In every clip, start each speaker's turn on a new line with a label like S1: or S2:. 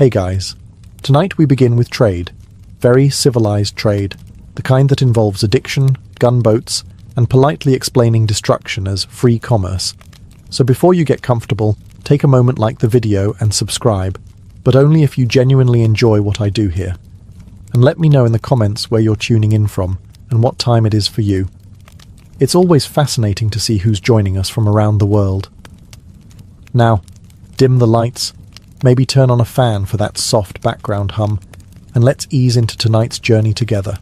S1: Hey guys, tonight we begin with trade. Very civilized trade, the kind that involves addiction, gunboats, and politely explaining destruction as free commerce. So before you get comfortable, take a moment, like the video and subscribe, but only if you genuinely enjoy what I do here. And let me know in the comments where you're tuning in from and what time it is for you. It's always fascinating to see who's joining us from around the world. Now, dim the lights, maybe turn on a fan for that soft background hum, and let's ease into tonight's journey together.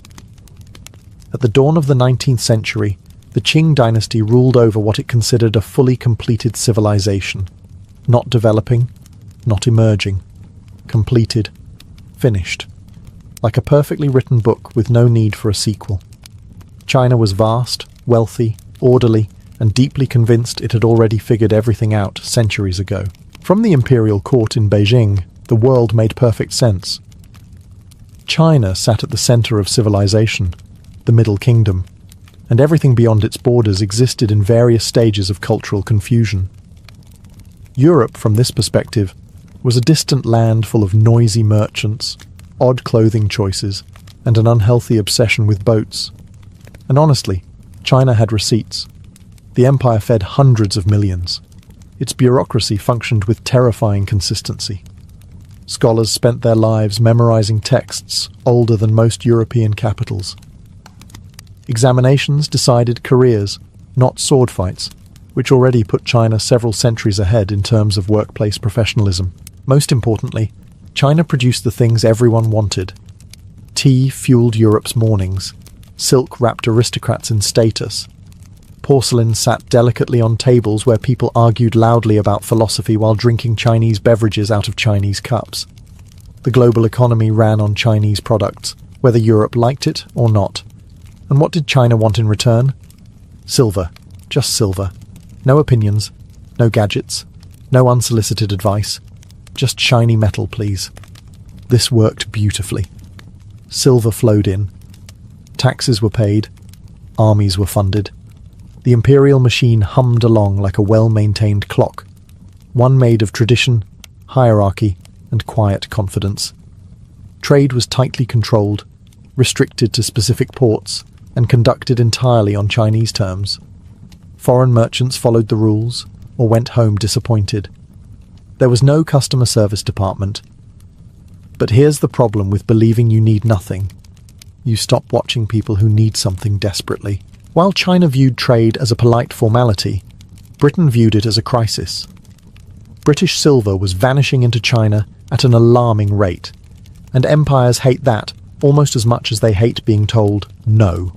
S1: At the dawn of the 19th century, the Qing Dynasty ruled over what it considered a fully completed civilization. Not developing, not emerging. Completed, finished. Like a perfectly written book with no need for a sequel. China was vast, wealthy, orderly, and deeply convinced it had already figured everything out centuries ago. From the imperial court in Beijing, the world made perfect sense. China sat at the center of civilization, the Middle Kingdom, and everything beyond its borders existed in various stages of cultural confusion. Europe, from this perspective, was a distant land full of noisy merchants, odd clothing choices, and an unhealthy obsession with boats. And honestly, China had receipts. The empire fed hundreds of millions. Its bureaucracy functioned with terrifying consistency. Scholars spent their lives memorizing texts older than most European capitals. Examinations decided careers, not sword fights, which already put China several centuries ahead in terms of workplace professionalism. Most importantly, China produced the things everyone wanted. Tea fueled Europe's mornings. Silk wrapped aristocrats in status. Porcelain sat delicately on tables where people argued loudly about philosophy while drinking Chinese beverages out of Chinese cups. The global economy ran on Chinese products, whether Europe liked it or not. And what did China want in return? Silver. Just silver. No opinions. No gadgets. No unsolicited advice. Just shiny metal, please. This worked beautifully. Silver flowed in. Taxes were paid. Armies were funded. The imperial machine hummed along like a well-maintained clock, one made of tradition, hierarchy, and quiet confidence. Trade was tightly controlled, restricted to specific ports, and conducted entirely on Chinese terms. Foreign merchants followed the rules, or went home disappointed. There was no customer service department. But here's the problem with believing you need nothing. You stop watching people who need something desperately. While China viewed trade as a polite formality, Britain viewed it as a crisis. British silver was vanishing into China at an alarming rate, and empires hate that almost as much as they hate being told no.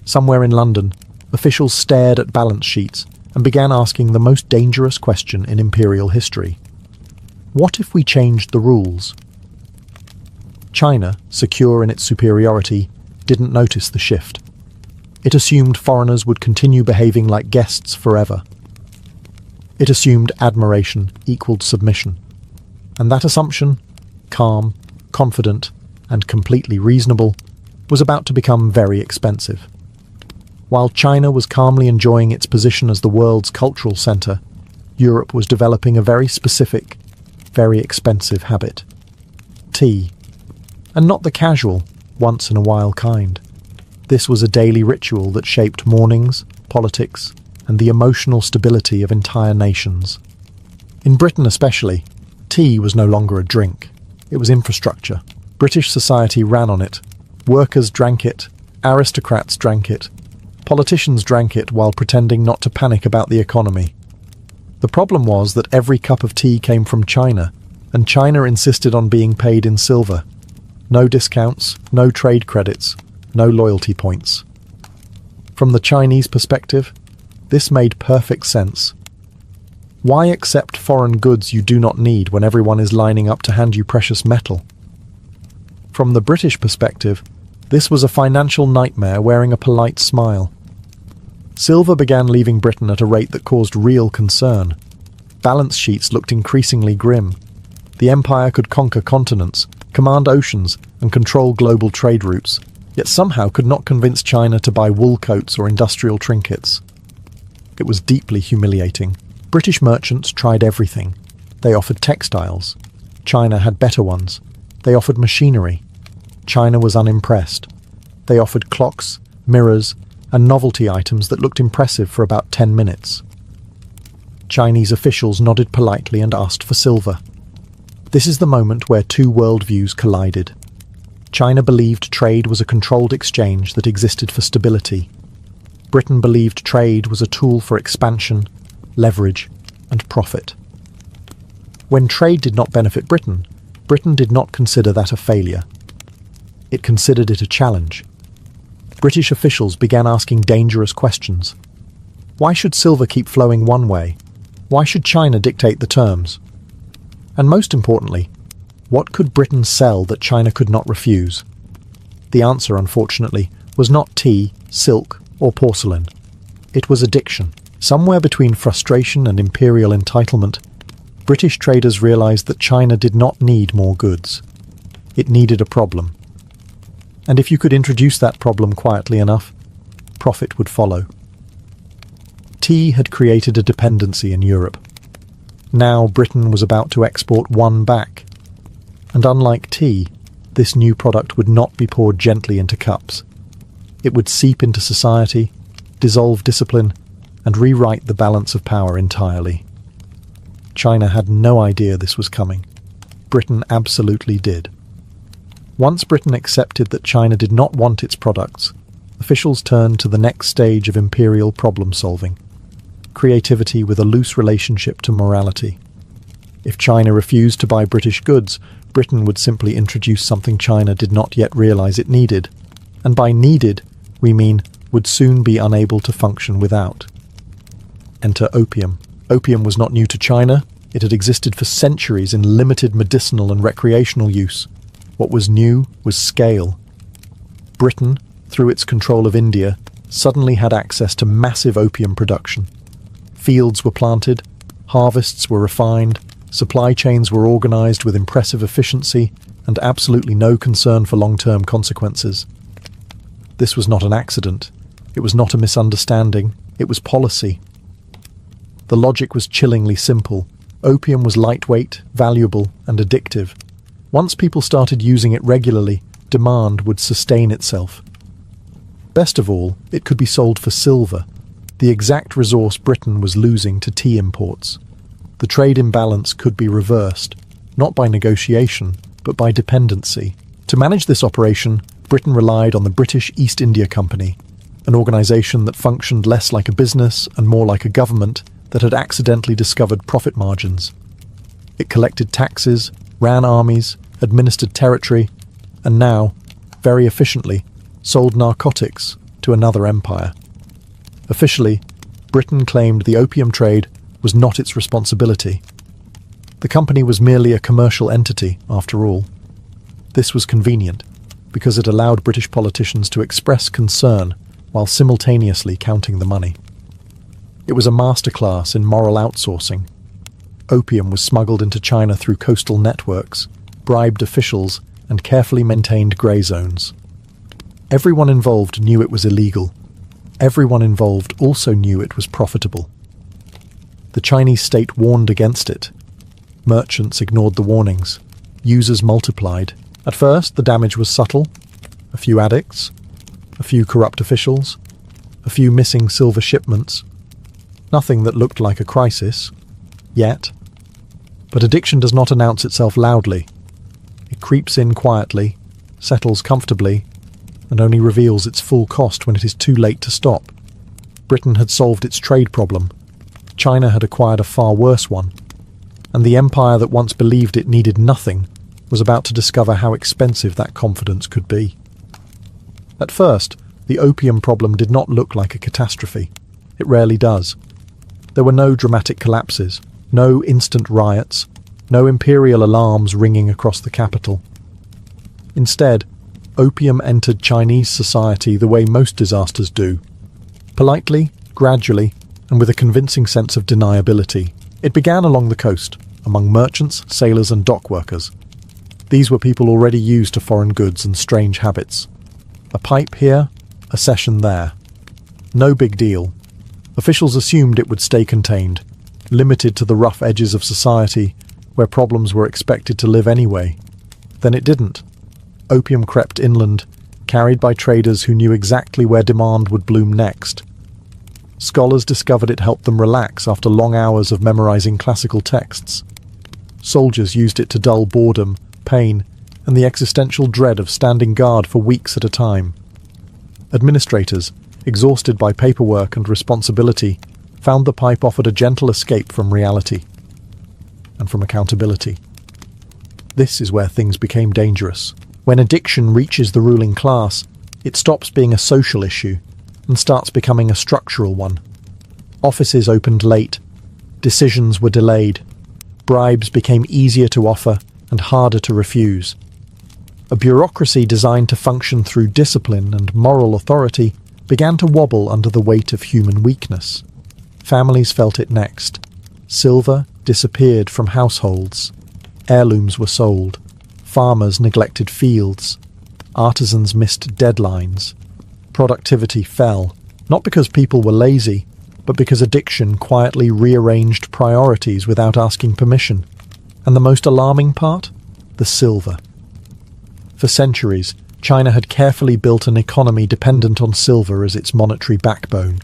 S1: Somewhere in London, officials stared at balance sheets and began asking the most dangerous question in imperial history. What if we changed the rules? China, secure in its superiority, didn't notice the shift. It assumed foreigners would continue behaving like guests forever. It assumed admiration equaled submission. And that assumption, calm, confident, and completely reasonable, was about to become very expensive. While China was calmly enjoying its position as the world's cultural center, Europe was developing a very specific, very expensive habit. Tea. And not the casual, once-in-a-while kind. This was a daily ritual that shaped mornings, politics, and the emotional stability of entire nations. In Britain especially, tea was no longer a drink. It was infrastructure. British society ran on it. Workers drank it. Aristocrats drank it. Politicians drank it while pretending not to panic about the economy. The problem was that every cup of tea came from China, and China insisted on being paid in silver. No discounts, no trade credits, no loyalty points. From the Chinese perspective, this made perfect sense. Why accept foreign goods you do not need when everyone is lining up to hand you precious metal? From the British perspective, this was a financial nightmare wearing a polite smile. Silver began leaving Britain at a rate that caused real concern. Balance sheets looked increasingly grim. The empire could conquer continents, command oceans, and control global trade routes, yet somehow could not convince China to buy wool coats or industrial trinkets. It was deeply humiliating. British merchants tried everything. They offered textiles. China had better ones. They offered machinery. China was unimpressed. They offered clocks, mirrors, and novelty items that looked impressive for about 10 minutes. Chinese officials nodded politely and asked for silver. This is the moment where two worldviews collided. China believed trade was a controlled exchange that existed for stability. Britain believed trade was a tool for expansion, leverage, and profit. When trade did not benefit Britain, Britain did not consider that a failure. It considered it a challenge. British officials began asking dangerous questions. Why should silver keep flowing one way? Why should China dictate the terms? And most importantly, what could Britain sell that China could not refuse? The answer, unfortunately, was not tea, silk, or porcelain. It was addiction. Somewhere between frustration and imperial entitlement, British traders realized that China did not need more goods. It needed a problem. And if you could introduce that problem quietly enough, profit would follow. Tea had created a dependency in Europe. Now Britain was about to export one back. And unlike tea, this new product would not be poured gently into cups. It would seep into society, dissolve discipline, and rewrite the balance of power entirely. China had no idea this was coming. Britain absolutely did. Once Britain accepted that China did not want its products, officials turned to the next stage of imperial problem-solving: creativity with a loose relationship to morality. If China refused to buy British goods, Britain would simply introduce something China did not yet realize it needed. And by needed, we mean would soon be unable to function without. Enter opium. Opium was not new to China. It had existed for centuries in limited medicinal and recreational use. What was new was scale. Britain, through its control of India, suddenly had access to massive opium production. Fields were planted, harvests were refined, supply chains were organized with impressive efficiency and absolutely no concern for long-term consequences. This was not an accident. It was not a misunderstanding. It was policy. The logic was chillingly simple. Opium was lightweight, valuable, and addictive. Once people started using it regularly, demand would sustain itself. Best of all, it could be sold for silver, the exact resource Britain was losing to tea imports. The trade imbalance could be reversed, not by negotiation, but by dependency. To manage this operation, Britain relied on the British East India Company, an organisation that functioned less like a business and more like a government that had accidentally discovered profit margins. It collected taxes, ran armies, administered territory, and now, very efficiently, sold narcotics to another empire. Officially, Britain claimed the opium trade was not its responsibility. The company was merely a commercial entity, after all. This was convenient, because it allowed British politicians to express concern while simultaneously counting the money. It was a masterclass in moral outsourcing. Opium was smuggled into China through coastal networks, bribed officials, and carefully maintained grey zones. Everyone involved knew it was illegal. Everyone involved also knew it was profitable. The Chinese state warned against it. Merchants ignored the warnings. Users multiplied. At first, the damage was subtle. A few addicts, a few corrupt officials, a few missing silver shipments. Nothing that looked like a crisis, yet. But addiction does not announce itself loudly. It creeps in quietly, settles comfortably, and only reveals its full cost when it is too late to stop. Britain had solved its trade problem. China had acquired a far worse one. And the empire that once believed it needed nothing was about to discover how expensive that confidence could be. At first, the opium problem did not look like a catastrophe. It rarely does. There were no dramatic collapses, no instant riots, no imperial alarms ringing across the capital. Instead, opium entered Chinese society the way most disasters do. Politely, gradually, and with a convincing sense of deniability. It began along the coast, among merchants, sailors and dock workers. These were people already used to foreign goods and strange habits. A pipe here, a session there. No big deal. Officials assumed it would stay contained, limited to the rough edges of society, where problems were expected to live anyway. Then it didn't. Opium crept inland, carried by traders who knew exactly where demand would bloom next. Scholars discovered it helped them relax after long hours of memorizing classical texts. Soldiers used it to dull boredom, pain, and the existential dread of standing guard for weeks at a time. Administrators, exhausted by paperwork and responsibility, found the pipe offered a gentle escape from reality and from accountability. This is where things became dangerous. When addiction reaches the ruling class, it stops being a social issue and starts becoming a structural one. Offices opened late, decisions were delayed, bribes became easier to offer and harder to refuse. A bureaucracy designed to function through discipline and moral authority began to wobble under the weight of human weakness. Families felt it next. Silver disappeared from households. Heirlooms were sold. Farmers neglected fields. Artisans missed deadlines. Productivity fell, not because people were lazy, but because addiction quietly rearranged priorities without asking permission. And the most alarming part? The silver. For centuries, China had carefully built an economy dependent on silver as its monetary backbone.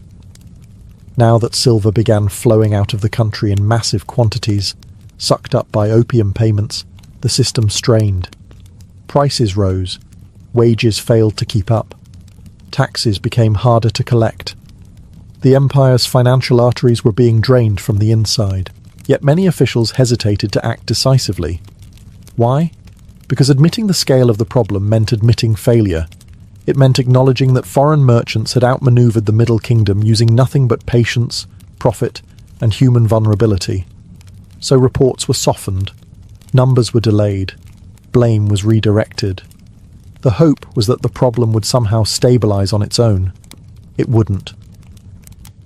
S1: Now that silver began flowing out of the country in massive quantities, sucked up by opium payments, the system strained. Prices rose, wages failed to keep up, taxes became harder to collect. The empire's financial arteries were being drained from the inside, yet many officials hesitated to act decisively. Why? Because admitting the scale of the problem meant admitting failure. It meant acknowledging that foreign merchants had outmaneuvered the Middle Kingdom using nothing but patience, profit, and human vulnerability. So reports were softened, numbers were delayed, blame was redirected. The hope was that the problem would somehow stabilize on its own. It wouldn't.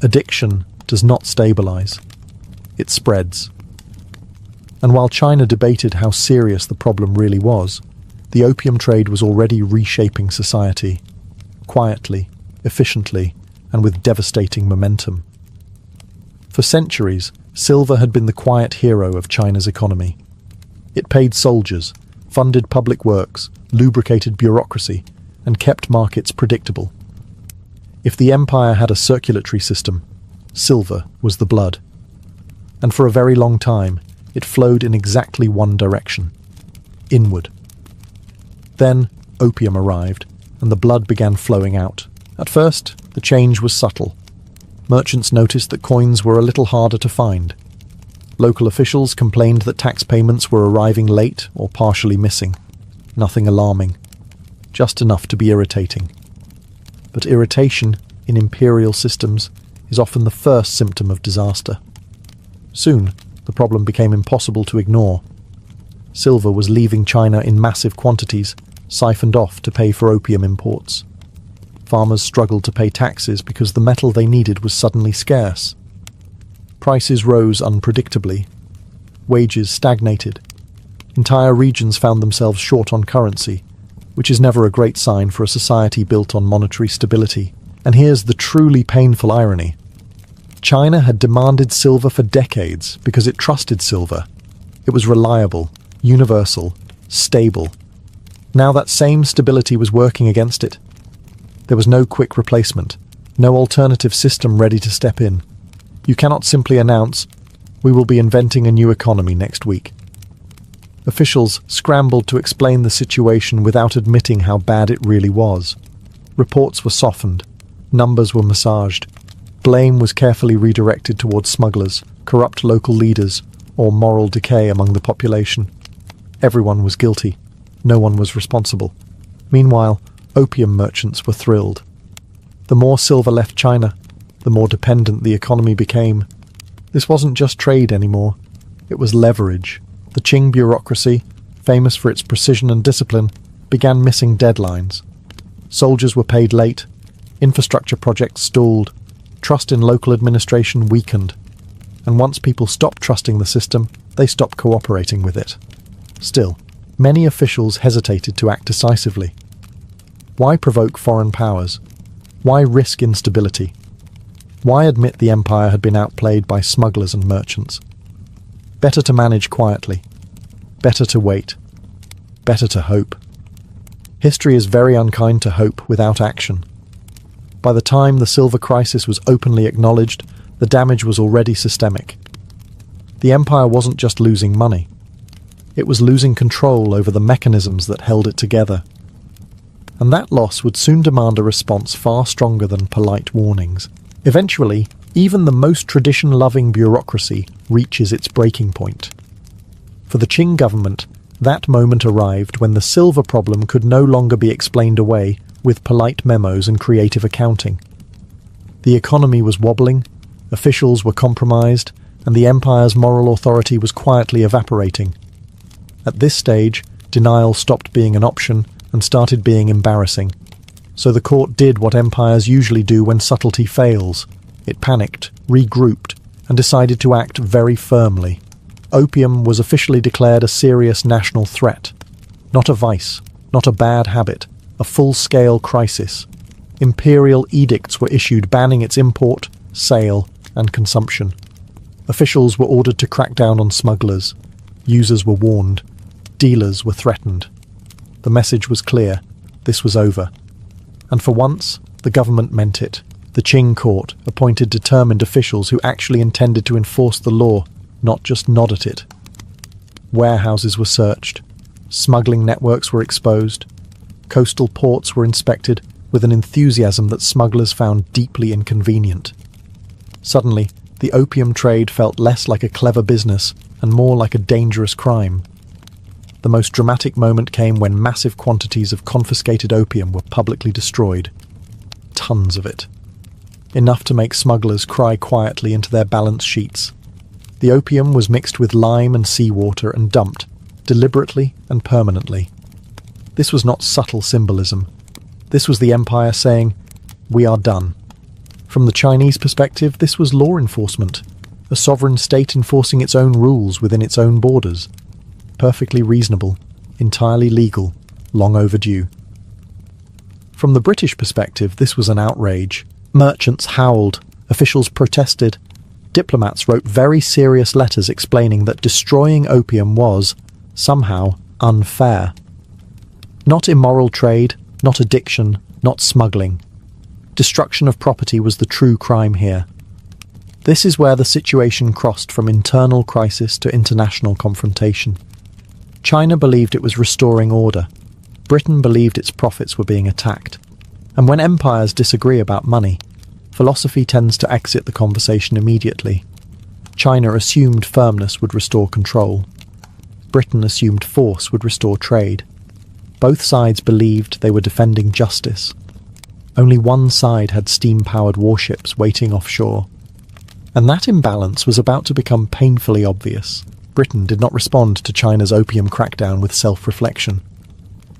S1: Addiction does not stabilize. It spreads. And while China debated how serious the problem really was, the opium trade was already reshaping society, quietly, efficiently, and with devastating momentum. For centuries, silver had been the quiet hero of China's economy. It paid soldiers, funded public works, lubricated bureaucracy, and kept markets predictable. If the empire had a circulatory system, silver was the blood. And for a very long time, it flowed in exactly one direction, inward. Then opium arrived, and the blood began flowing out. At first, the change was subtle. Merchants noticed that coins were a little harder to find. Local officials complained that tax payments were arriving late or partially missing. Nothing alarming, just enough to be irritating. But irritation in imperial systems is often the first symptom of disaster. Soon, the problem became impossible to ignore. Silver was leaving China in massive quantities, siphoned off to pay for opium imports. Farmers struggled to pay taxes because the metal they needed was suddenly scarce. Prices rose unpredictably. Wages stagnated. Entire regions found themselves short on currency, which is never a great sign for a society built on monetary stability. And here's the truly painful irony. China had demanded silver for decades because it trusted silver. It was reliable, universal, stable. Now that same stability was working against it. There was no quick replacement, no alternative system ready to step in. You cannot simply announce, "We will be inventing a new economy next week." Officials scrambled to explain the situation without admitting how bad it really was. Reports were softened, numbers were massaged, blame was carefully redirected towards smugglers, corrupt local leaders, or moral decay among the population. Everyone was guilty. No one was responsible. Meanwhile, opium merchants were thrilled. The more silver left China, the more dependent the economy became. This wasn't just trade anymore. It was leverage. The Qing bureaucracy, famous for its precision and discipline, began missing deadlines. Soldiers were paid late. Infrastructure projects stalled. Trust in local administration weakened. And once people stopped trusting the system, they stopped cooperating with it. Still, many officials hesitated to act decisively. Why provoke foreign powers? Why risk instability? Why admit the empire had been outplayed by smugglers and merchants? Better to manage quietly, Better to wait. Better to hope. History is very unkind to hope without action. By the time the silver crisis was openly acknowledged, the damage was already systemic. The empire wasn't just losing money. It was losing control over the mechanisms that held it together. And that loss would soon demand a response far stronger than polite warnings. Eventually, even the most tradition-loving bureaucracy reaches its breaking point. For the Qing government, that moment arrived when the silver problem could no longer be explained away with polite memos and creative accounting. The economy was wobbling, officials were compromised, and the empire's moral authority was quietly evaporating. At this stage, denial stopped being an option and started being embarrassing. So the court did what empires usually do when subtlety fails. It panicked, regrouped, and decided to act very firmly. Opium was officially declared a serious national threat. Not a vice, not a bad habit, a full-scale crisis. Imperial edicts were issued banning its import, sale, and consumption. Officials were ordered to crack down on smugglers. Users were warned. Dealers were threatened. The message was clear. This was over. And for once, the government meant it. The Qing court appointed determined officials who actually intended to enforce the law, not just nod at it. Warehouses were searched. Smuggling networks were exposed. Coastal ports were inspected with an enthusiasm that smugglers found deeply inconvenient. Suddenly, the opium trade felt less like a clever business and more like a dangerous crime. The most dramatic moment came when massive quantities of confiscated opium were publicly destroyed. Tons of it. Enough to make smugglers cry quietly into their balance sheets. The opium was mixed with lime and seawater and dumped, deliberately and permanently. This was not subtle symbolism. This was the empire saying, "We are done." From the Chinese perspective, this was law enforcement, a sovereign state enforcing its own rules within its own borders. Perfectly reasonable, entirely legal, long overdue. From the British perspective, this was an outrage. Merchants howled, officials protested, diplomats wrote very serious letters explaining that destroying opium was, somehow, unfair. Not immoral trade, not addiction, not smuggling. Destruction of property was the true crime here. This is where the situation crossed from internal crisis to international confrontation. China believed it was restoring order. Britain believed its profits were being attacked. And when empires disagree about money, philosophy tends to exit the conversation immediately. China assumed firmness would restore control. Britain assumed force would restore trade. Both sides believed they were defending justice. Only one side had steam-powered warships waiting offshore. And that imbalance was about to become painfully obvious. Britain did not respond to China's opium crackdown with self-reflection.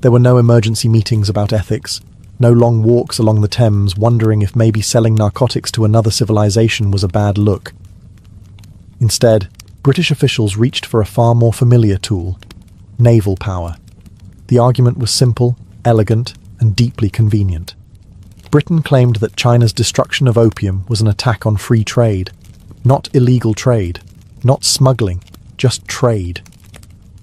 S1: There were no emergency meetings about ethics, no long walks along the Thames wondering if maybe selling narcotics to another civilization was a bad look. Instead, British officials reached for a far more familiar tool: naval power. The argument was simple, elegant, and deeply convenient. Britain claimed that China's destruction of opium was an attack on free trade, not illegal trade, not smuggling, just trade.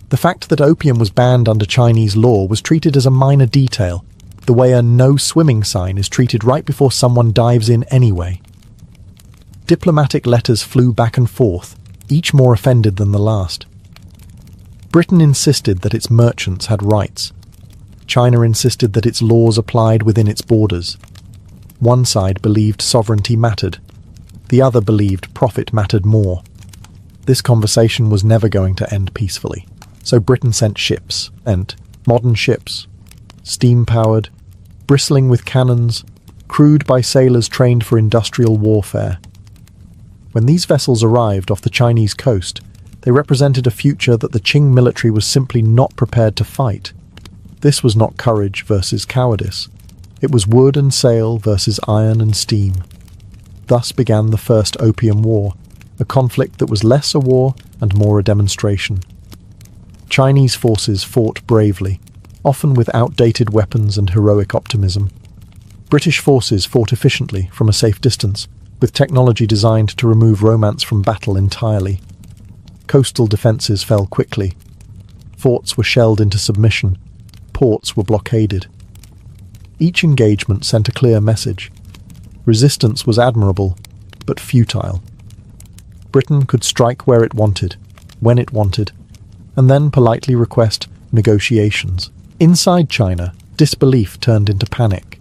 S1: The fact that opium was banned under Chinese law was treated as a minor detail, the way a no swimming sign is treated right before someone dives in anyway. Diplomatic letters flew back and forth, each more offended than the last. Britain insisted that its merchants had rights. China insisted that its laws applied within its borders. One side believed sovereignty mattered. The other believed profit mattered more. This conversation was never going to end peacefully. So Britain sent ships, and modern ships, steam-powered, bristling with cannons, crewed by sailors trained for industrial warfare. When these vessels arrived off the Chinese coast, they represented a future that the Qing military was simply not prepared to fight. This was not courage versus cowardice. It was wood and sail versus iron and steam. Thus began the First Opium War, a conflict that was less a war and more a demonstration. Chinese forces fought bravely, often with outdated weapons and heroic optimism. British forces fought efficiently from a safe distance, with technology designed to remove romance from battle entirely. Coastal defences fell quickly. Forts were shelled into submission. Ports were blockaded. Each engagement sent a clear message. Resistance was admirable, but futile. Britain could strike where it wanted, when it wanted, and then politely request negotiations. Inside China, disbelief turned into panic.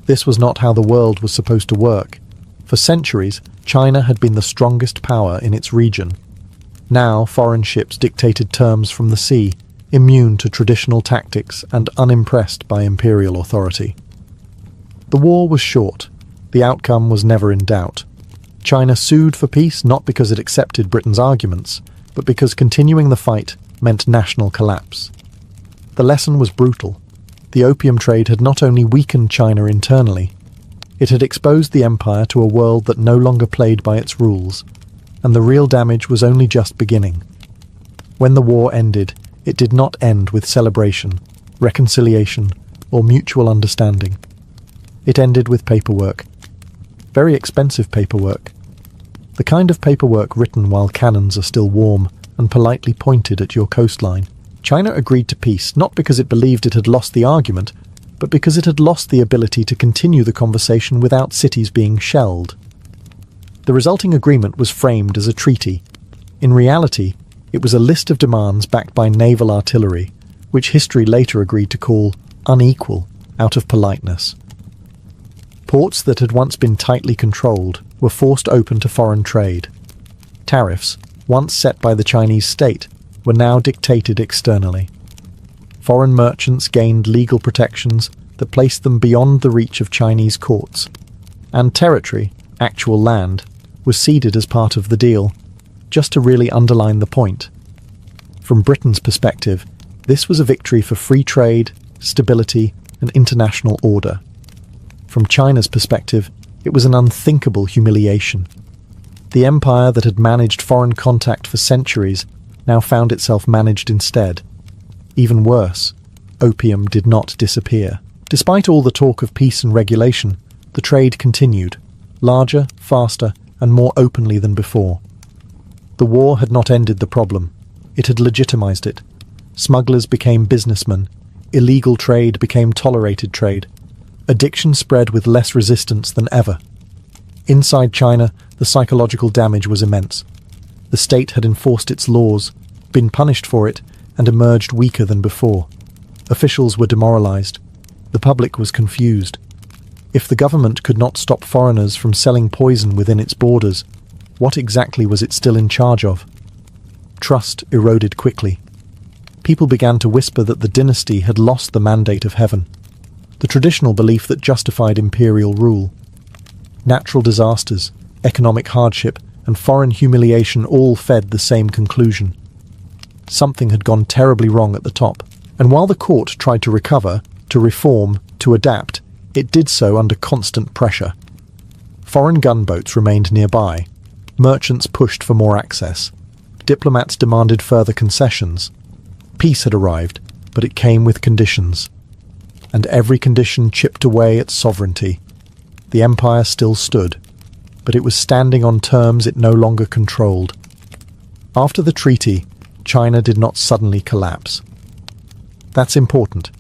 S1: This was not how the world was supposed to work. For centuries, China had been the strongest power in its region. Now, foreign ships dictated terms from the sea, immune to traditional tactics and unimpressed by imperial authority. The war was short. The outcome was never in doubt. China sued for peace not because it accepted Britain's arguments, but because continuing the fight meant national collapse. The lesson was brutal. The opium trade had not only weakened China internally, it had exposed the empire to a world that no longer played by its rules, and the real damage was only just beginning. When the war ended, it did not end with celebration, reconciliation, or mutual understanding. It ended with paperwork. Very expensive paperwork. The kind of paperwork written while cannons are still warm and politely pointed at your coastline. China agreed to peace not because it believed it had lost the argument, but because it had lost the ability to continue the conversation without cities being shelled. The resulting agreement was framed as a treaty. In reality, it was a list of demands backed by naval artillery, which history later agreed to call unequal out of politeness. Ports that had once been tightly controlled were forced open to foreign trade. Tariffs, once set by the Chinese state, were now dictated externally. Foreign merchants gained legal protections that placed them beyond the reach of Chinese courts, and territory, actual land, was ceded as part of the deal, just to really underline the point. From Britain's perspective, this was a victory for free trade, stability, and international order. From China's perspective, it was an unthinkable humiliation. The empire that had managed foreign contact for centuries now found itself managed instead. Even worse, opium did not disappear. Despite all the talk of peace and regulation, the trade continued, larger, faster, and more openly than before. The war had not ended the problem. It had legitimized it. Smugglers became businessmen. Illegal trade became tolerated trade. Addiction spread with less resistance than ever. Inside China, the psychological damage was immense. The state had enforced its laws, been punished for it, and emerged weaker than before. Officials were demoralized. The public was confused. If the government could not stop foreigners from selling poison within its borders, what exactly was it still in charge of? Trust eroded quickly. People began to whisper that the dynasty had lost the mandate of heaven, the traditional belief that justified imperial rule. Natural disasters, economic hardship, and foreign humiliation all fed the same conclusion. Something had gone terribly wrong at the top, and while the court tried to recover, to reform, to adapt, it did so under constant pressure. Foreign gunboats remained nearby. Merchants pushed for more access. Diplomats demanded further concessions. Peace had arrived, but it came with conditions. And every condition chipped away at sovereignty. The empire still stood, but it was standing on terms it no longer controlled. After the treaty, China did not suddenly collapse. That's important.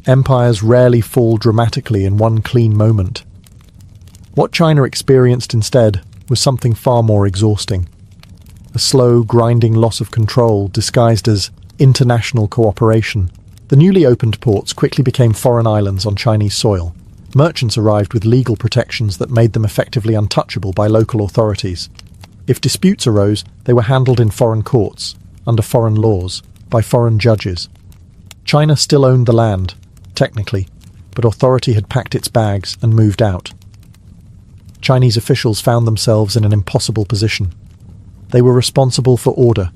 S1: Empires rarely fall dramatically in one clean moment. What China experienced instead was something far more exhausting. A slow, grinding loss of control disguised as international cooperation. The newly opened ports quickly became foreign islands on Chinese soil. Merchants arrived with legal protections that made them effectively untouchable by local authorities. If disputes arose, they were handled in foreign courts, under foreign laws, by foreign judges. China still owned the land, technically, but authority had packed its bags and moved out. Chinese officials found themselves in an impossible position. They were responsible for order,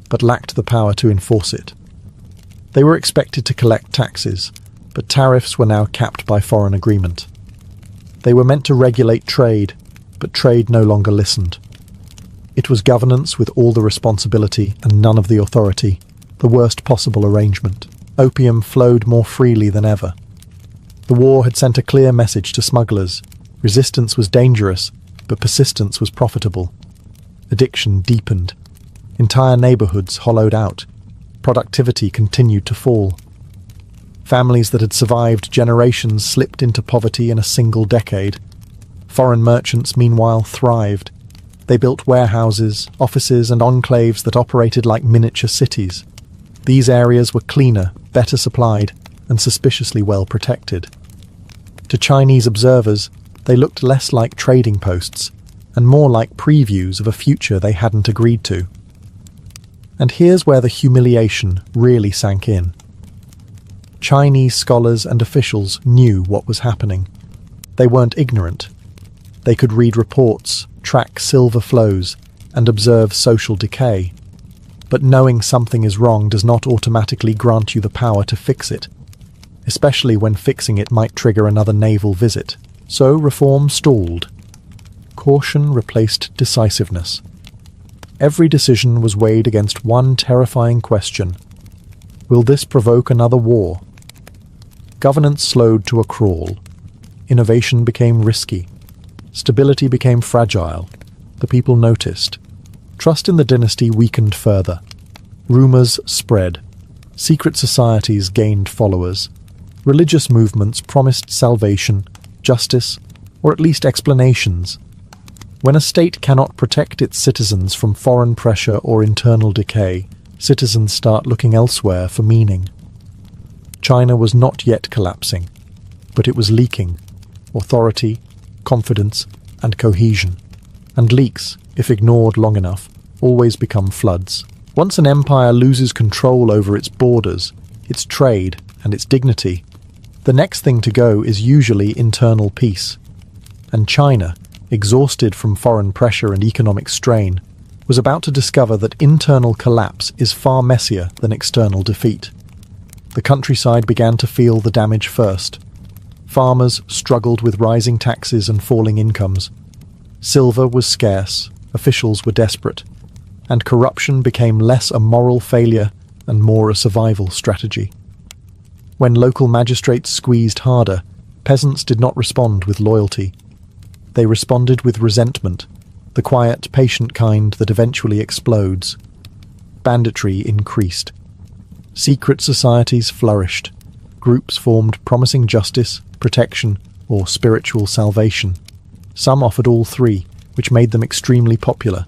S1: but lacked the power to enforce it. They were expected to collect taxes, but tariffs were now capped by foreign agreement. They were meant to regulate trade, but trade no longer listened. It was governance with all the responsibility and none of the authority, the worst possible arrangement. Opium flowed more freely than ever. The war had sent a clear message to smugglers. Resistance was dangerous, but persistence was profitable. Addiction deepened. Entire neighborhoods hollowed out. productivity continued to fall. Families that had survived generations slipped into poverty in a single decade. Foreign merchants, meanwhile, thrived. They built warehouses, offices, and enclaves that operated like miniature cities. These areas were cleaner, better supplied, and suspiciously well protected. To Chinese observers, they looked less like trading posts and more like previews of a future they hadn't agreed to. And here's where the humiliation really sank in. Chinese scholars and officials knew what was happening. They weren't ignorant. They could read reports, track silver flows, and observe social decay. But knowing something is wrong does not automatically grant you the power to fix it, especially when fixing it might trigger another naval visit. So reform stalled. Caution replaced decisiveness. Every decision was weighed against one terrifying question. Will this provoke another war? Governance slowed to a crawl. Innovation became risky. Stability became fragile. The people noticed. Trust in the dynasty weakened further. Rumors spread. Secret societies gained followers. Religious movements promised salvation, justice, or at least explanations. When a state cannot protect its citizens from foreign pressure or internal decay, citizens start looking elsewhere for meaning. China was not yet collapsing, but it was leaking. Authority, confidence, and cohesion. And leaks, if ignored long enough, always become floods. Once an empire loses control over its borders, its trade, and its dignity, the next thing to go is usually internal peace. And China, exhausted from foreign pressure and economic strain, was about to discover that internal collapse is far messier than external defeat. The countryside began to feel the damage first. Farmers struggled with rising taxes and falling incomes. Silver was scarce, officials were desperate, and corruption became less a moral failure and more a survival strategy. When local magistrates squeezed harder, peasants did not respond with loyalty. They responded with resentment, the quiet, patient kind that eventually explodes. Banditry increased. Secret societies flourished. Groups formed promising justice, protection, or spiritual salvation. Some offered all three, which made them extremely popular.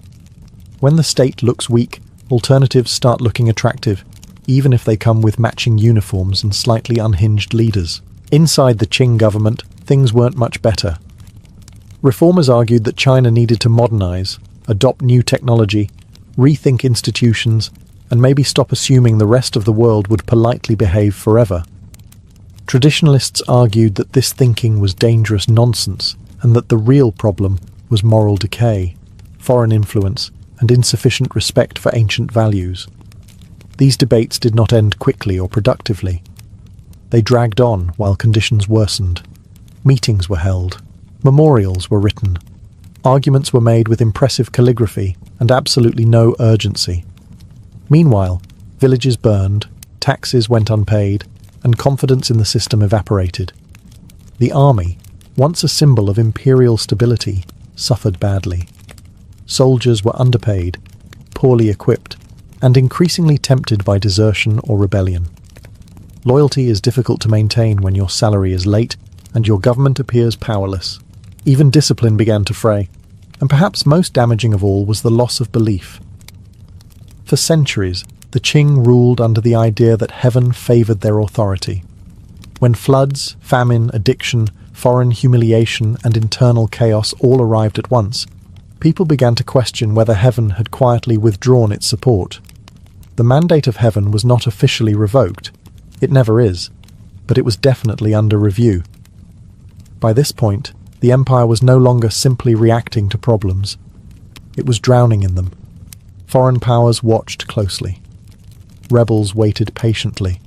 S1: When the state looks weak, alternatives start looking attractive, even if they come with matching uniforms and slightly unhinged leaders. Inside the Qing government, things weren't much better. Reformers argued that China needed to modernize, adopt new technology, rethink institutions, and maybe stop assuming the rest of the world would politely behave forever. Traditionalists argued that this thinking was dangerous nonsense, and that the real problem was moral decay, foreign influence, and insufficient respect for ancient values. These debates did not end quickly or productively. They dragged on while conditions worsened. Meetings were held. Memorials were written. Arguments were made with impressive calligraphy and absolutely no urgency. Meanwhile, villages burned, taxes went unpaid, and confidence in the system evaporated. The army, once a symbol of imperial stability, suffered badly. Soldiers were underpaid, poorly equipped, and increasingly tempted by desertion or rebellion. Loyalty is difficult to maintain when your salary is late and your government appears powerless. Even discipline began to fray, and perhaps most damaging of all was the loss of belief. For centuries, the Qing ruled under the idea that heaven favored their authority. When floods, famine, addiction, foreign humiliation, and internal chaos all arrived at once, people began to question whether heaven had quietly withdrawn its support. The mandate of heaven was not officially revoked. It never is, but it was definitely under review. By this point, the empire was no longer simply reacting to problems. It was drowning in them. Foreign powers watched closely. Rebels waited patiently,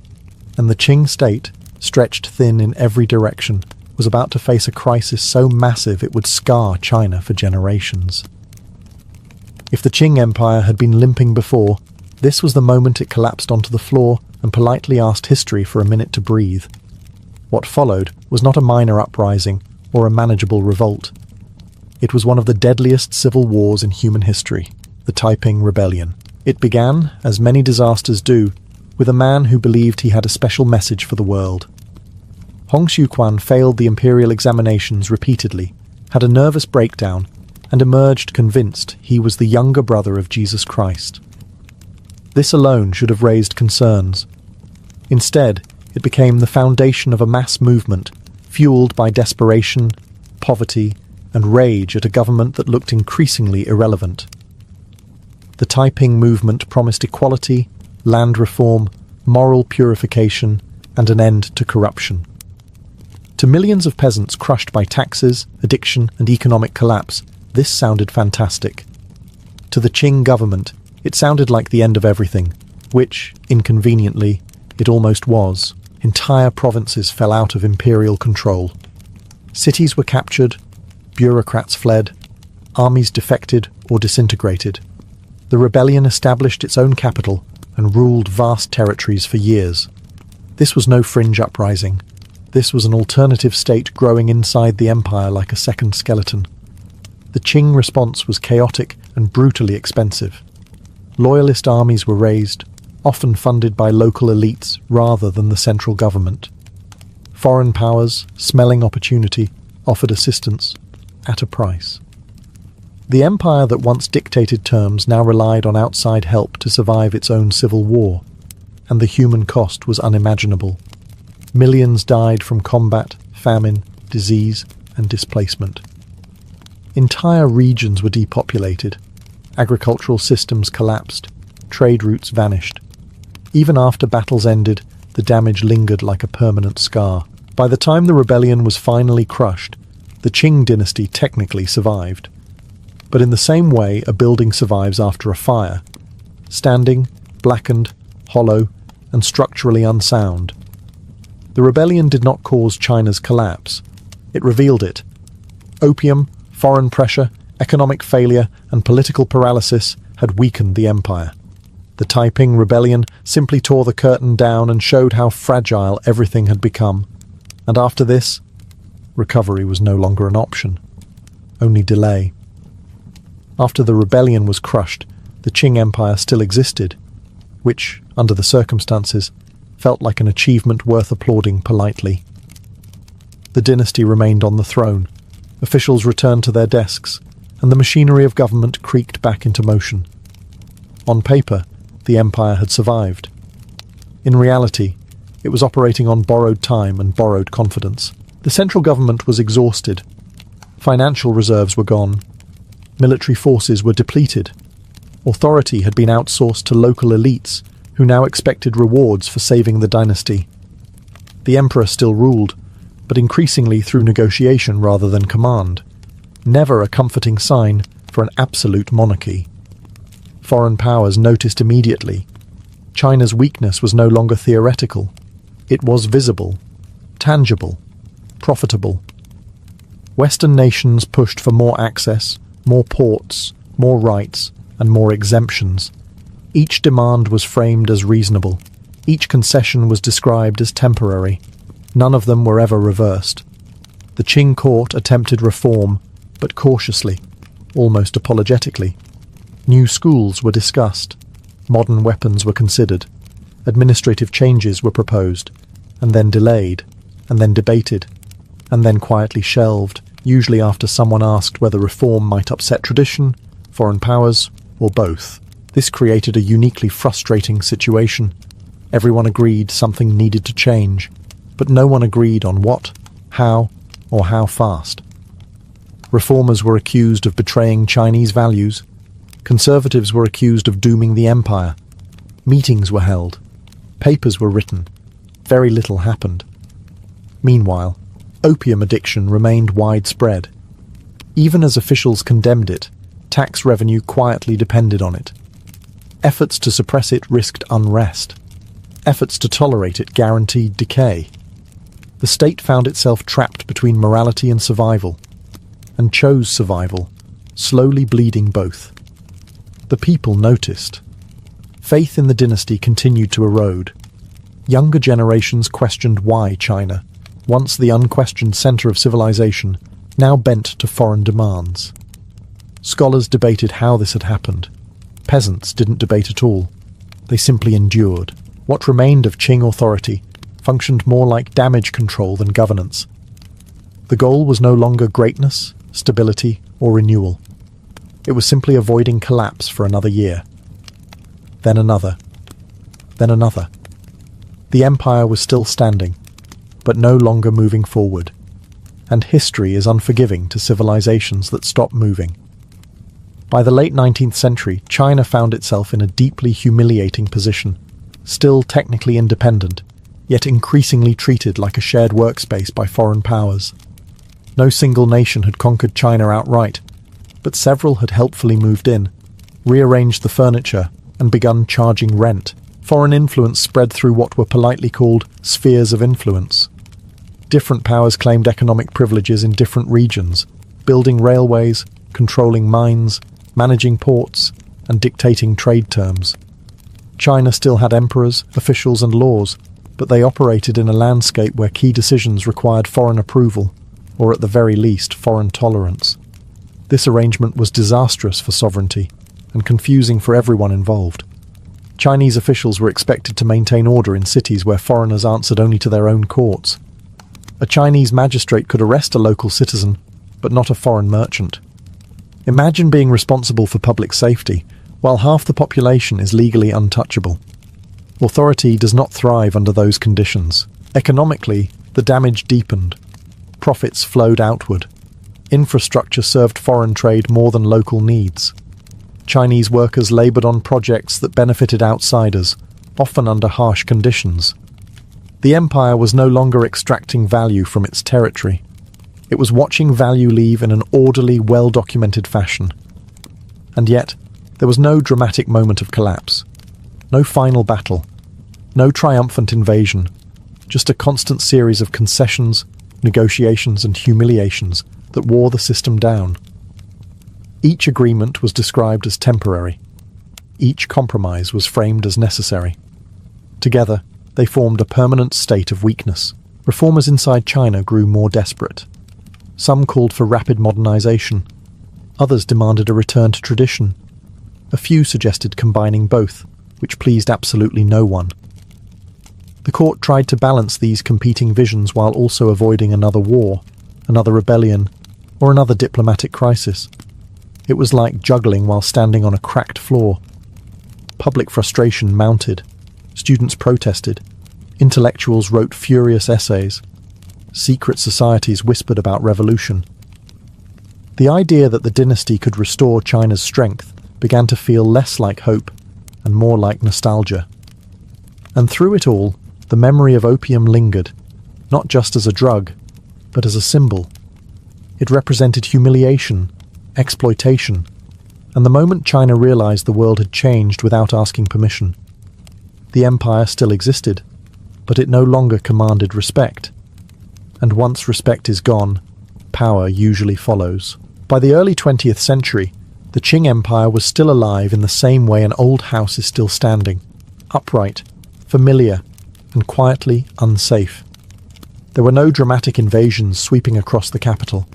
S1: and the Qing state, stretched thin in every direction, was about to face a crisis so massive it would scar China for generations. If the Qing Empire had been limping before, this was the moment it collapsed onto the floor and politely asked history for a minute to breathe. What followed was not a minor uprising or a manageable revolt. It was one of the deadliest civil wars in human history, the Taiping Rebellion. It began, as many disasters do, with a man who believed he had a special message for the world. Hong Xiuquan failed the imperial examinations repeatedly, had a nervous breakdown, and emerged convinced he was the younger brother of Jesus Christ. This alone should have raised concerns. Instead, it became the foundation of a mass movement fueled by desperation, poverty, and rage at a government that looked increasingly irrelevant. The Taiping movement promised equality, land reform, moral purification, and an end to corruption. To millions of peasants crushed by taxes, addiction, and economic collapse, this sounded fantastic. To the Qing government, it sounded like the end of everything, which, inconveniently, it almost was. Entire provinces fell out of imperial control. Cities were captured, bureaucrats fled, armies defected or disintegrated. The rebellion established its own capital and ruled vast territories for years. This was no fringe uprising. This was an alternative state growing inside the empire like a second skeleton. The Qing response was chaotic and brutally expensive. Loyalist armies were raised, often funded by local elites rather than the central government. Foreign powers, smelling opportunity, offered assistance at a price. The empire that once dictated terms now relied on outside help to survive its own civil war, and the human cost was unimaginable. Millions died from combat, famine, disease, and displacement. Entire regions were depopulated. Agricultural systems collapsed. Trade routes vanished. Even after battles ended, the damage lingered like a permanent scar. By the time the rebellion was finally crushed, the Qing Dynasty technically survived. But in the same way a building survives after a fire, standing, blackened, hollow, and structurally unsound. The rebellion did not cause China's collapse. It revealed it. Opium, foreign pressure, economic failure, and political paralysis had weakened the empire. The Taiping rebellion simply tore the curtain down and showed how fragile everything had become. And after this, recovery was no longer an option, only delay. After the rebellion was crushed, the Qing Empire still existed, which, under the circumstances, felt like an achievement worth applauding politely. The dynasty remained on the throne, officials returned to their desks, and the machinery of government creaked back into motion. On paper, the empire had survived. In reality, it was operating on borrowed time and borrowed confidence. The central government was exhausted. Financial reserves were gone. Military forces were depleted. Authority had been outsourced to local elites, who now expected rewards for saving the dynasty. The emperor still ruled, but increasingly through negotiation rather than command. Never a comforting sign for an absolute monarchy. Foreign powers noticed immediately. China's weakness was no longer theoretical. It was visible, tangible, profitable. Western nations pushed for more access, more ports, more rights, and more exemptions. Each demand was framed as reasonable. Each concession was described as temporary. None of them were ever reversed. The Qing court attempted reform, but cautiously, almost apologetically. New schools were discussed. Modern weapons were considered. Administrative changes were proposed, and then delayed, and then debated, and then quietly shelved, usually after someone asked whether reform might upset tradition, foreign powers, or both. This created a uniquely frustrating situation. Everyone agreed something needed to change, but no one agreed on what, how, or how fast. Reformers were accused of betraying Chinese values. Conservatives were accused of dooming the empire. Meetings were held. Papers were written. Very little happened. Meanwhile, opium addiction remained widespread. Even as officials condemned it, tax revenue quietly depended on it. Efforts to suppress it risked unrest. Efforts to tolerate it guaranteed decay. The state found itself trapped between morality and survival, and chose survival, slowly bleeding both. The people noticed. Faith in the dynasty continued to erode. Younger generations questioned why China, once the unquestioned center of civilization, now bent to foreign demands. Scholars debated how this had happened. Peasants didn't debate at all. They simply endured. What remained of Qing authority functioned more like damage control than governance. The goal was no longer greatness, stability, or renewal. It was simply avoiding collapse for another year. Then another. Then another. The empire was still standing, but no longer moving forward. And history is unforgiving to civilizations that stop moving. By the late 19th century, China found itself in a deeply humiliating position, still technically independent, yet increasingly treated like a shared workspace by foreign powers. No single nation had conquered China outright, but several had helpfully moved in, rearranged the furniture, and begun charging rent. Foreign influence spread through what were politely called spheres of influence. Different powers claimed economic privileges in different regions, building railways, controlling mines, managing ports, and dictating trade terms. China still had emperors, officials, and laws, but they operated in a landscape where key decisions required foreign approval, or at the very least, foreign tolerance. This arrangement was disastrous for sovereignty, and confusing for everyone involved. Chinese officials were expected to maintain order in cities where foreigners answered only to their own courts. A Chinese magistrate could arrest a local citizen, but not a foreign merchant. Imagine being responsible for public safety, while half the population is legally untouchable. Authority does not thrive under those conditions. Economically, the damage deepened. Profits flowed outward. Infrastructure served foreign trade more than local needs. Chinese workers labored on projects that benefited outsiders, often under harsh conditions. The empire was no longer extracting value from its territory. It was watching value leave in an orderly, well-documented fashion. And yet, there was no dramatic moment of collapse. No final battle. No triumphant invasion. Just a constant series of concessions, negotiations, and humiliations that wore the system down. Each agreement was described as temporary. Each compromise was framed as necessary. Together, they formed a permanent state of weakness. Reformers inside China grew more desperate. Some called for rapid modernization. Others demanded a return to tradition. A few suggested combining both, which pleased absolutely no one. The court tried to balance these competing visions while also avoiding another war, another rebellion, or another diplomatic crisis. It was like juggling while standing on a cracked floor. Public frustration mounted. Students protested. Intellectuals wrote furious essays. Secret societies whispered about revolution. The idea that the dynasty could restore China's strength began to feel less like hope and more like nostalgia. And through it all, the memory of opium lingered, not just as a drug, but as a symbol. It represented humiliation, exploitation, and the moment China realized the world had changed without asking permission. The empire still existed, but it no longer commanded respect. And once respect is gone, power usually follows. By the early 20th century, the Qing Empire was still alive in the same way an old house is still standing, upright, familiar, and quietly unsafe. There were no dramatic invasions sweeping across the capital.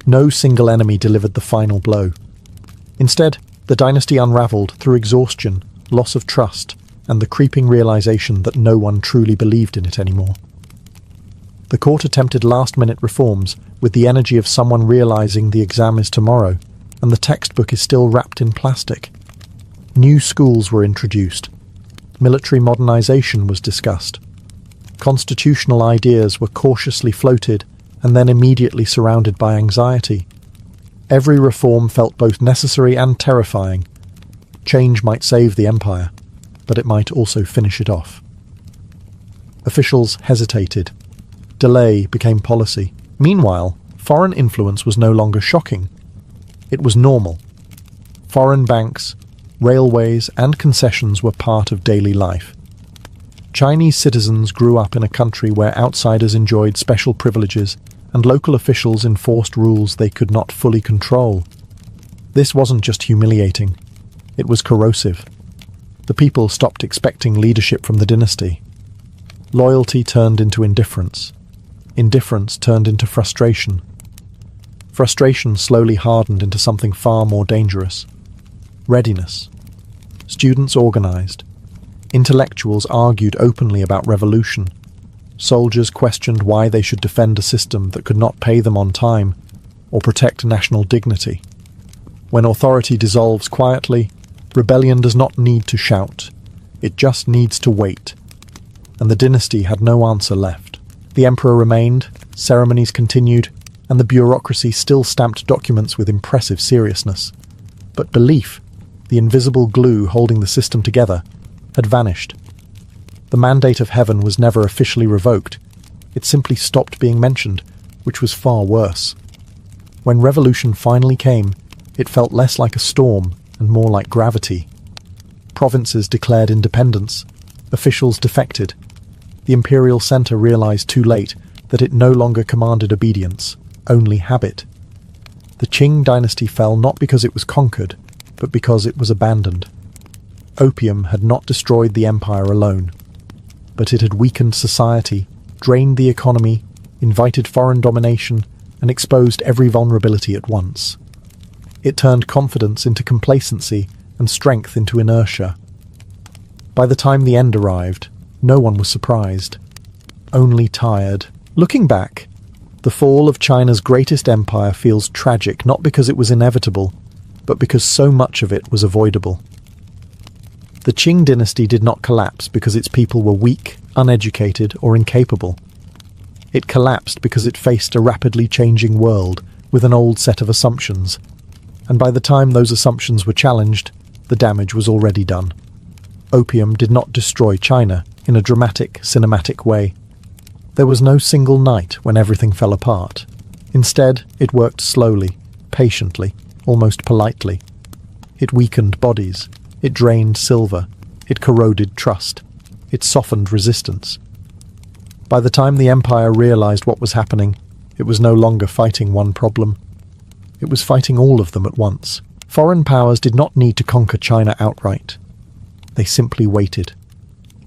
S1: No single enemy delivered the final blow. Instead, the dynasty unraveled through exhaustion, loss of trust, and the creeping realization that no one truly believed in it anymore. The court attempted last-minute reforms with the energy of someone realizing the exam is tomorrow, and the textbook is still wrapped in plastic. New schools were introduced. Military modernization was discussed. Constitutional ideas were cautiously floated and then immediately surrounded by anxiety. Every reform felt both necessary and terrifying. Change might save the empire, but it might also finish it off. Officials hesitated. Delay became policy. Meanwhile, foreign influence was no longer shocking. It was normal. Foreign banks, railways, and concessions were part of daily life. Chinese citizens grew up in a country where outsiders enjoyed special privileges and local officials enforced rules they could not fully control. This wasn't just humiliating. It was corrosive. The people stopped expecting leadership from the dynasty. Loyalty turned into indifference. Indifference turned into frustration. Frustration slowly hardened into something far more dangerous. Readiness. Students organized. Intellectuals argued openly about revolution. Soldiers questioned why they should defend a system that could not pay them on time or protect national dignity. When authority dissolves quietly, rebellion does not need to shout. It just needs to wait. And the dynasty had no answer left. The emperor remained, ceremonies continued, and the bureaucracy still stamped documents with impressive seriousness. But belief, the invisible glue holding the system together, had vanished. The mandate of heaven was never officially revoked. It simply stopped being mentioned, which was far worse. When revolution finally came, it felt less like a storm and more like gravity. Provinces declared independence. Officials defected. The imperial center realized too late that it no longer commanded obedience, only habit. The Qing Dynasty fell not because it was conquered, but because it was abandoned. Opium had not destroyed the empire alone, but it had weakened society, drained the economy, invited foreign domination, and exposed every vulnerability at once. It turned confidence into complacency and strength into inertia. By the time the end arrived, no one was surprised, only tired. Looking back, the fall of China's greatest empire feels tragic not because it was inevitable, but because so much of it was avoidable. The Qing dynasty did not collapse because its people were weak, uneducated, or incapable. It collapsed because it faced a rapidly changing world with an old set of assumptions, and by the time those assumptions were challenged, the damage was already done. Opium did not destroy China in a dramatic, cinematic way. There was no single night when everything fell apart. Instead, it worked slowly, patiently, almost politely. It weakened bodies. It drained silver. It corroded trust. It softened resistance. By the time the empire realized what was happening, it was no longer fighting one problem. It was fighting all of them at once. Foreign powers did not need to conquer China outright. They simply waited.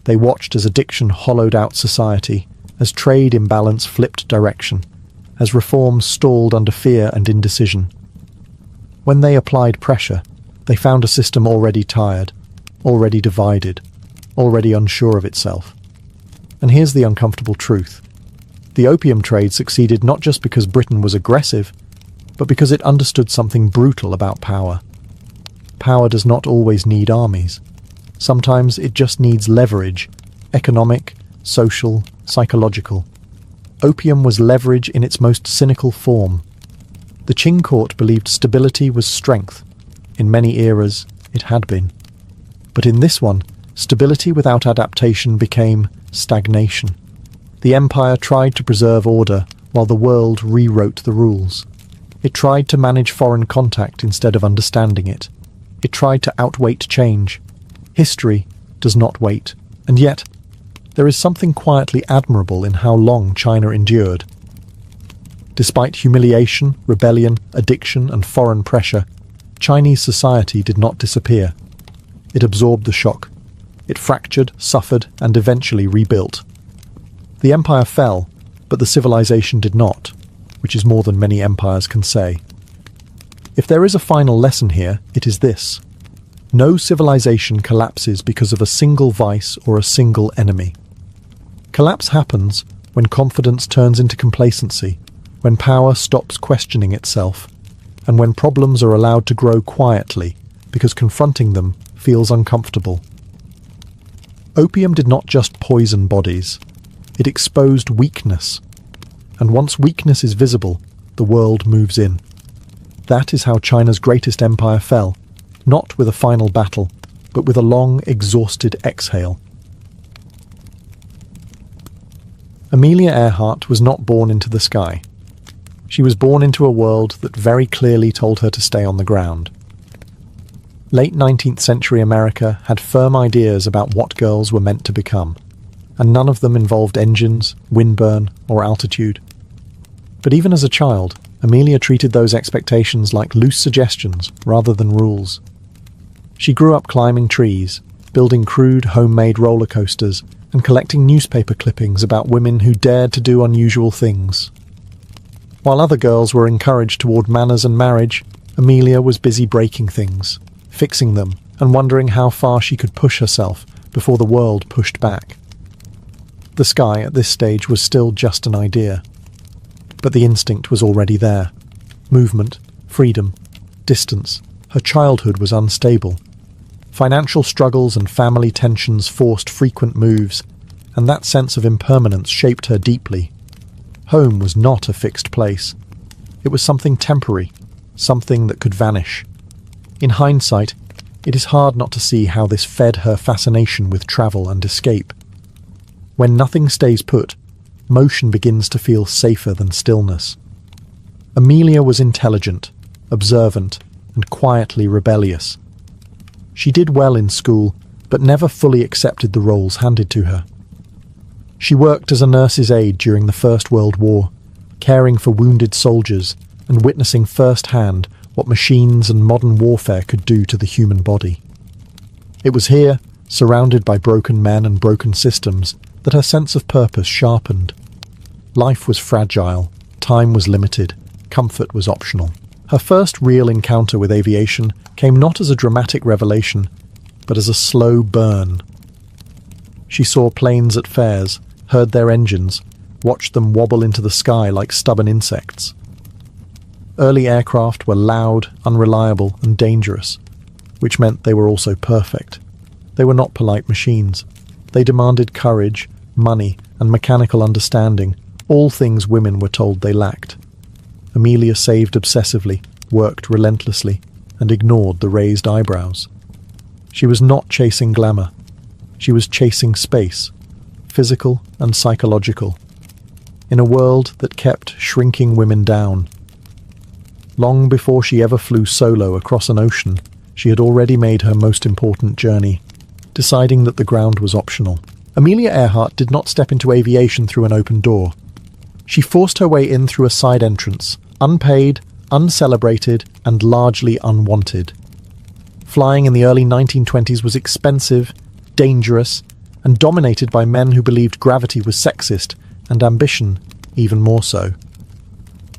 S1: They watched as addiction hollowed out society, as trade imbalance flipped direction, as reforms stalled under fear and indecision. When they applied pressure, they found a system already tired, already divided, already unsure of itself. And here's the uncomfortable truth. The opium trade succeeded not just because Britain was aggressive, but because it understood something brutal about power. Power does not always need armies. Sometimes it just needs leverage, economic, social, psychological. Opium was leverage in its most cynical form. The Qing court believed stability was strength. In many eras, it had been. But in this one, stability without adaptation became stagnation. The empire tried to preserve order while the world rewrote the rules. It tried to manage foreign contact instead of understanding it. It tried to outweight change. History does not wait. And yet, there is something quietly admirable in how long China endured. Despite humiliation, rebellion, addiction, and foreign pressure, Chinese society did not disappear. It absorbed the shock. It fractured, suffered, and eventually rebuilt. The empire fell, but the civilization did not, which is more than many empires can say. If there is a final lesson here, it is this. No civilization collapses because of a single vice or a single enemy. Collapse happens when confidence turns into complacency, when power stops questioning itself, and when problems are allowed to grow quietly because confronting them feels uncomfortable. Opium did not just poison bodies. It exposed weakness. And once weakness is visible, the world moves in. That is how China's greatest empire fell, not with a final battle, but with a long, exhausted exhale. Amelia Earhart was not born into the sky. She was born into a world that very clearly told her to stay on the ground. Late 19th century America had firm ideas about what girls were meant to become, and none of them involved engines, windburn, or altitude. But even as a child, Amelia treated those expectations like loose suggestions rather than rules. She grew up climbing trees, building crude homemade roller coasters, and collecting newspaper clippings about women who dared to do unusual things. While other girls were encouraged toward manners and marriage, Amelia was busy breaking things, fixing them, and wondering how far she could push herself before the world pushed back. The sky at this stage was still just an idea, but the instinct was already there. Movement, freedom, distance. Her childhood was unstable. Financial struggles and family tensions forced frequent moves, and that sense of impermanence shaped her deeply. Home was not a fixed place. It was something temporary, something that could vanish. In hindsight, it is hard not to see how this fed her fascination with travel and escape. When nothing stays put, motion begins to feel safer than stillness. Amelia was intelligent, observant, and quietly rebellious. She did well in school, but never fully accepted the roles handed to her. She worked as a nurse's aide during the First World War, caring for wounded soldiers and witnessing firsthand what machines and modern warfare could do to the human body. It was here, surrounded by broken men and broken systems, that her sense of purpose sharpened. Life was fragile, time was limited, comfort was optional. Her first real encounter with aviation came not as a dramatic revelation, but as a slow burn. She saw planes at fairs, heard their engines, watched them wobble into the sky like stubborn insects. Early aircraft were loud, unreliable, and dangerous, which meant they were also perfect. They were not polite machines. They demanded courage, money, and mechanical understanding, all things women were told they lacked. Amelia saved obsessively, worked relentlessly, and ignored the raised eyebrows. She was not chasing glamour. She was chasing space, physical and psychological, in a world that kept shrinking women down. Long before she ever flew solo across an ocean, she had already made her most important journey, deciding that the ground was optional. Amelia Earhart did not step into aviation through an open door. She forced her way in through a side entrance, unpaid, uncelebrated, and largely unwanted. Flying in the early 1920s was expensive, dangerous, and dominated by men who believed gravity was sexist, and ambition even more so.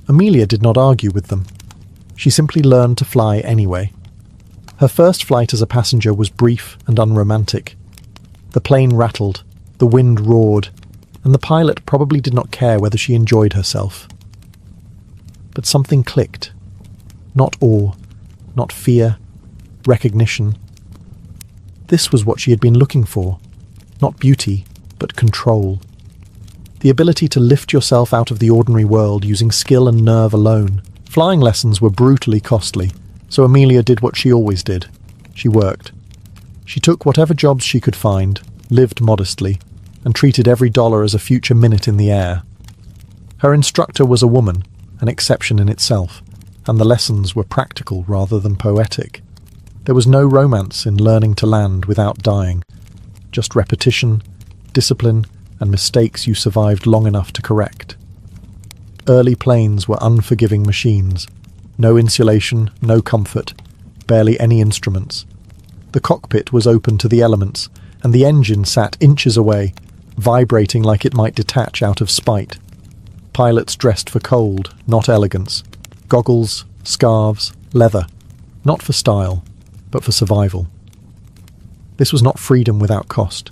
S1: Amelia did not argue with them. She simply learned to fly anyway. Her first flight as a passenger was brief and unromantic. The plane rattled, the wind roared, and the pilot probably did not care whether she enjoyed herself. But something clicked. Not awe, not fear, recognition. This was what she had been looking for. Not beauty, but control. The ability to lift yourself out of the ordinary world using skill and nerve alone. Flying lessons were brutally costly, so Amelia did what she always did. She worked. She took whatever jobs she could find, lived modestly, and treated every dollar as a future minute in the air. Her instructor was a woman, an exception in itself, and the lessons were practical rather than poetic. There was no romance in learning to land without dying, just repetition, discipline, and mistakes you survived long enough to correct. Early planes were unforgiving machines. No insulation, no comfort, barely any instruments. The cockpit was open to the elements, and the engine sat inches away, vibrating like it might detach out of spite. Pilots dressed for cold, not elegance. Goggles, scarves, leather. Not for style, but for survival. This was not freedom without cost.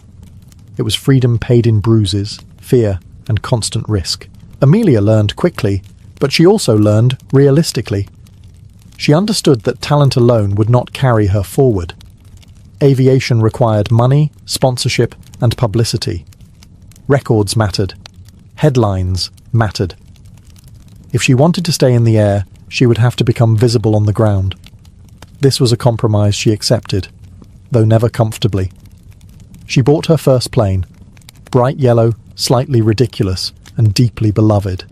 S1: It was freedom paid in bruises, fear, and constant risk. Amelia learned quickly, but she also learned realistically. She understood that talent alone would not carry her forward. Aviation required money, sponsorship, and publicity. Records mattered. Headlines mattered. If she wanted to stay in the air, she would have to become visible on the ground. This was a compromise she accepted, though never comfortably. She bought her first plane, bright yellow, slightly ridiculous, and deeply beloved.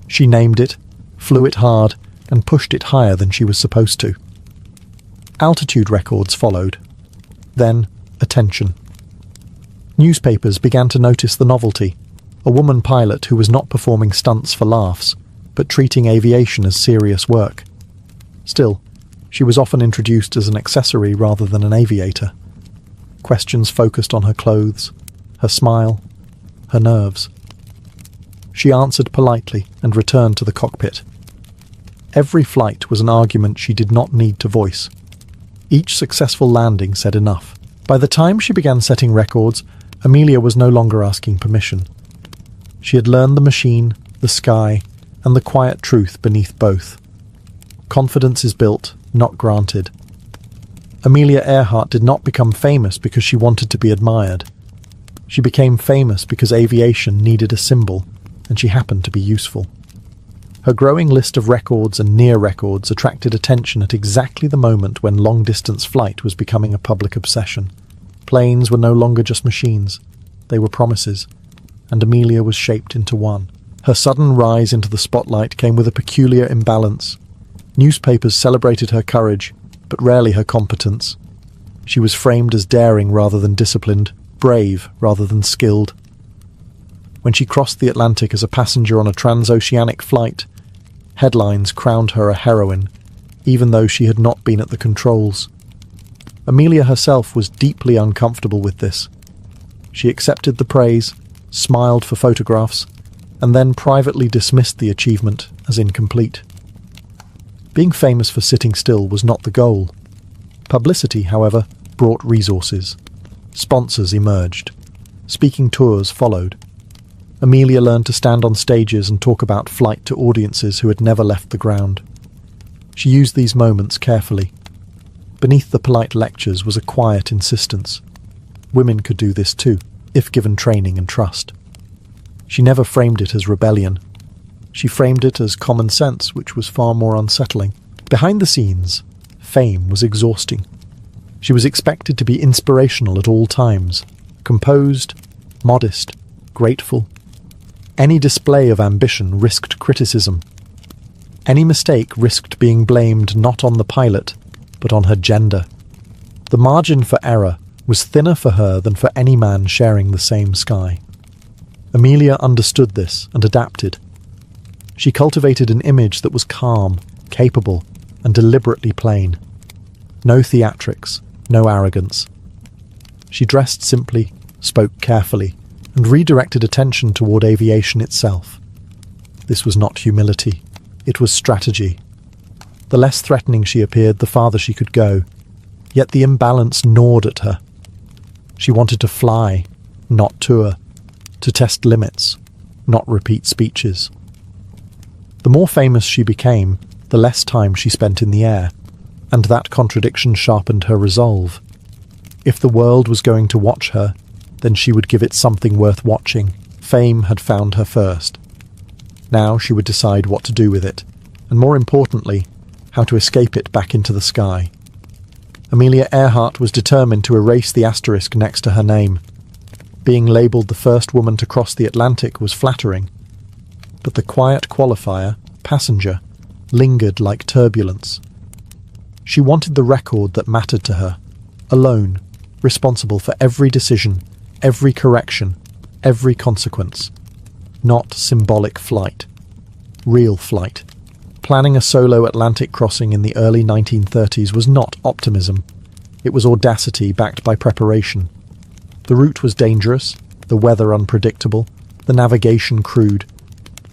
S1: She named it, flew it hard, and pushed it higher than she was supposed to. Altitude records followed. Then, attention. Newspapers began to notice the novelty, a woman pilot who was not performing stunts for laughs, but treating aviation as serious work. Still, she was often introduced as an accessory rather than an aviator. Questions focused on her clothes, her smile, her nerves. She answered politely and returned to the cockpit. Every flight was an argument she did not need to voice. Each successful landing said enough. By the time she began setting records, Amelia was no longer asking permission. She had learned the machine, the sky, and the quiet truth beneath both. Confidence is built, not granted. Amelia Earhart did not become famous because she wanted to be admired. She became famous because aviation needed a symbol, and she happened to be useful. Her growing list of records and near records attracted attention at exactly the moment when long-distance flight was becoming a public obsession. Planes were no longer just machines. They were promises, and Amelia was shaped into one. Her sudden rise into the spotlight came with a peculiar imbalance. Newspapers celebrated her courage, but rarely her competence. She was framed as daring rather than disciplined, brave rather than skilled. When she crossed the Atlantic as a passenger on a transoceanic flight, headlines crowned her a heroine, even though she had not been at the controls. Amelia herself was deeply uncomfortable with this. She accepted the praise, smiled for photographs, and then privately dismissed the achievement as incomplete. Being famous for sitting still was not the goal. Publicity, however, brought resources. Sponsors emerged. Speaking tours followed. Amelia learned to stand on stages and talk about flight to audiences who had never left the ground. She used these moments carefully. Beneath the polite lectures was a quiet insistence. Women could do this too, if given training and trust. She never framed it as rebellion. She framed it as common sense, which was far more unsettling. Behind the scenes, fame was exhausting. She was expected to be inspirational at all times, composed, modest, grateful. Any display of ambition risked criticism. Any mistake risked being blamed not on the pilot, but on her gender. The margin for error was thinner for her than for any man sharing the same sky. Amelia understood this and adapted. She cultivated an image that was calm, capable, and deliberately plain. No theatrics, no arrogance. She dressed simply, spoke carefully, and redirected attention toward aviation itself. This was not humility, it was strategy. The less threatening she appeared, the farther she could go, yet the imbalance gnawed at her. She wanted to fly, not tour, to test limits, not repeat speeches. The more famous she became, the less time she spent in the air, and that contradiction sharpened her resolve. If the world was going to watch her, then she would give it something worth watching. Fame had found her first. Now she would decide what to do with it, and more importantly, how to escape it back into the sky. Amelia Earhart was determined to erase the asterisk next to her name. Being labelled the first woman to cross the Atlantic was flattering, but the quiet qualifier, passenger, lingered like turbulence. She wanted the record that mattered to her, alone, responsible for every decision, every correction, every consequence. Not symbolic flight. Real flight. Planning a solo Atlantic crossing in the early 1930s was not optimism. It was audacity backed by preparation. The route was dangerous, the weather unpredictable, the navigation crude.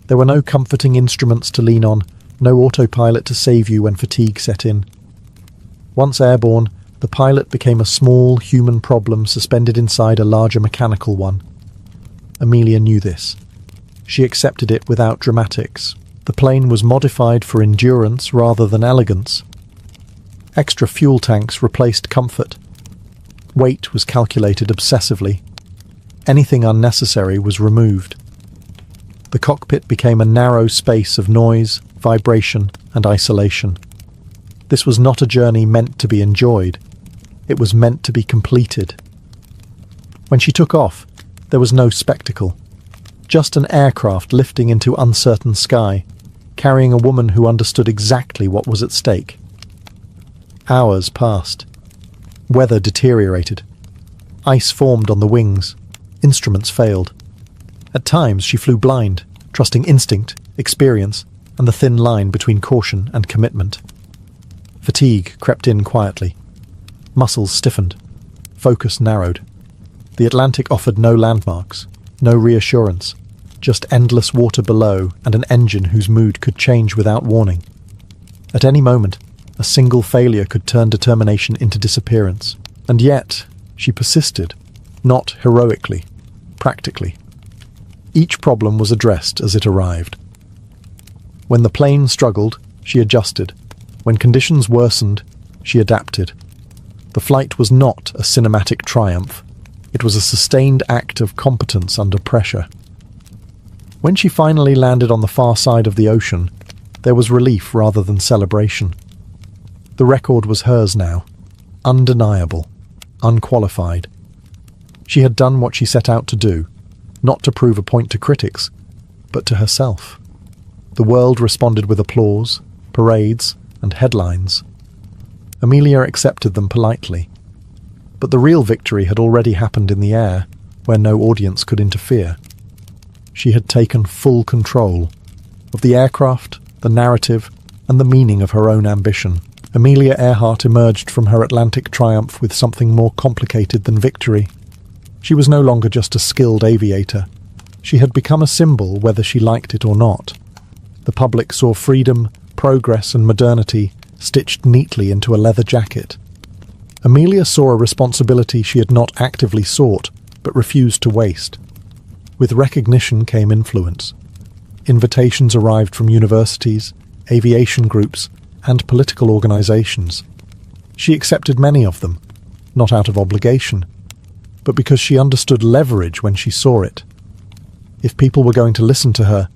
S1: There were no comforting instruments to lean on, no autopilot to save you when fatigue set in. Once airborne, the pilot became a small human problem suspended inside a larger mechanical one. Amelia knew this. She accepted it without dramatics. The plane was modified for endurance rather than elegance. Extra fuel tanks replaced comfort. Weight was calculated obsessively. Anything unnecessary was removed. The cockpit became a narrow space of noise, vibration, and isolation. This was not a journey meant to be enjoyed. It was meant to be completed. When she took off, there was no spectacle. Just an aircraft lifting into uncertain sky, carrying a woman who understood exactly what was at stake. Hours passed. Weather deteriorated. Ice formed on the wings. Instruments failed. At times she flew blind, trusting instinct, experience, and the thin line between caution and commitment. Fatigue crept in quietly. Muscles stiffened. Focus narrowed. The Atlantic offered no landmarks, no reassurance, just endless water below and an engine whose mood could change without warning. At any moment, a single failure could turn determination into disappearance. And yet, She persisted, not heroically, practically. Each problem was addressed as it arrived. When the plane struggled, she adjusted. When conditions worsened, she adapted. The flight was not a cinematic triumph. It was a sustained act of competence under pressure. When she finally landed on the far side of the ocean, there was relief rather than celebration. The record was hers now, undeniable, unqualified. She had done what she set out to do, not to prove a point to critics, but to herself. The world responded with applause, parades, and headlines. Amelia accepted them politely. But the real victory had already happened in the air, where no audience could interfere. She had taken full control of the aircraft, the narrative, and the meaning of her own ambition. Amelia Earhart emerged from her Atlantic triumph with something more complicated than victory. She was no longer just a skilled aviator. She had become a symbol whether she liked it or not. The public saw freedom, progress, and modernity stitched neatly into a leather jacket. Amelia saw a responsibility she had not actively sought, but refused to waste. With recognition came influence. Invitations arrived from universities, aviation groups, and political organizations. She accepted many of them, not out of obligation, but because she understood leverage when she saw it. If people were going to listen to her,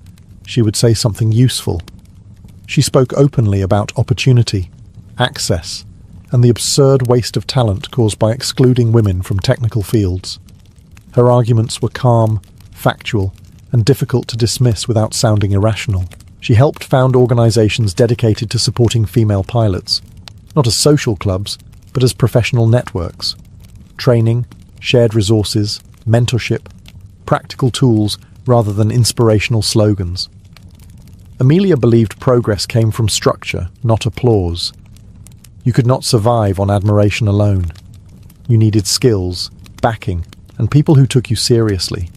S1: she would say something useful. She spoke openly about opportunity, access, and the absurd waste of talent caused by excluding women from technical fields. Her arguments were calm, factual, and difficult to dismiss without sounding irrational. She helped found organizations dedicated to supporting female pilots, not as social clubs, but as professional networks. Training, shared resources, mentorship, practical tools rather than inspirational slogans. Amelia believed progress came from structure, not applause. You could not survive on admiration alone. You needed skills, backing, and people who took you seriously.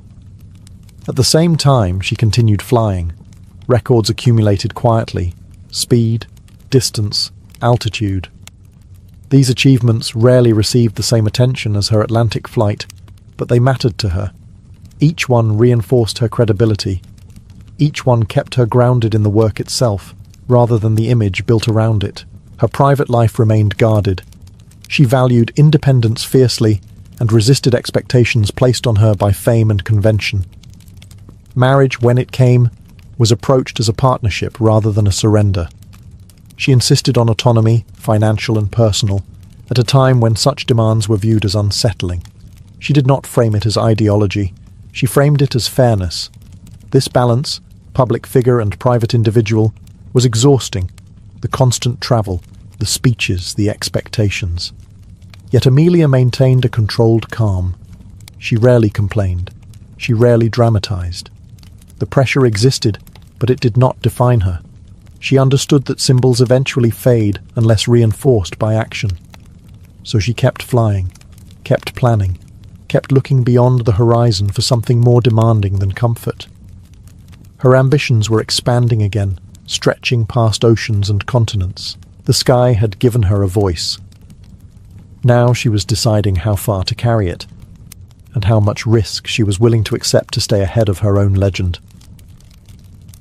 S1: At the same time, she continued flying. Records accumulated quietly: speed, distance, altitude. These achievements rarely received the same attention as her Atlantic flight, but they mattered to her. Each one reinforced her credibility. Each one kept her grounded in the work itself, rather than the image built around it. Her private life remained guarded. She valued independence fiercely and resisted expectations placed on her by fame and convention. Marriage, when it came, was approached as a partnership rather than a surrender. She insisted on autonomy, financial and personal, at a time when such demands were viewed as unsettling. She did not frame it as ideology. She framed it as fairness. This balance, public figure and private individual, was exhausting. The constant travel, the speeches, the expectations. Yet Amelia maintained a controlled calm. She rarely complained. She rarely dramatized. The pressure existed, but it did not define her. She understood that symbols eventually fade unless reinforced by action. So she kept flying, kept planning, kept looking beyond the horizon for something more demanding than comfort. Her ambitions were expanding again, stretching past oceans and continents. The sky had given her a voice. Now she was deciding how far to carry it, and how much risk she was willing to accept to stay ahead of her own legend.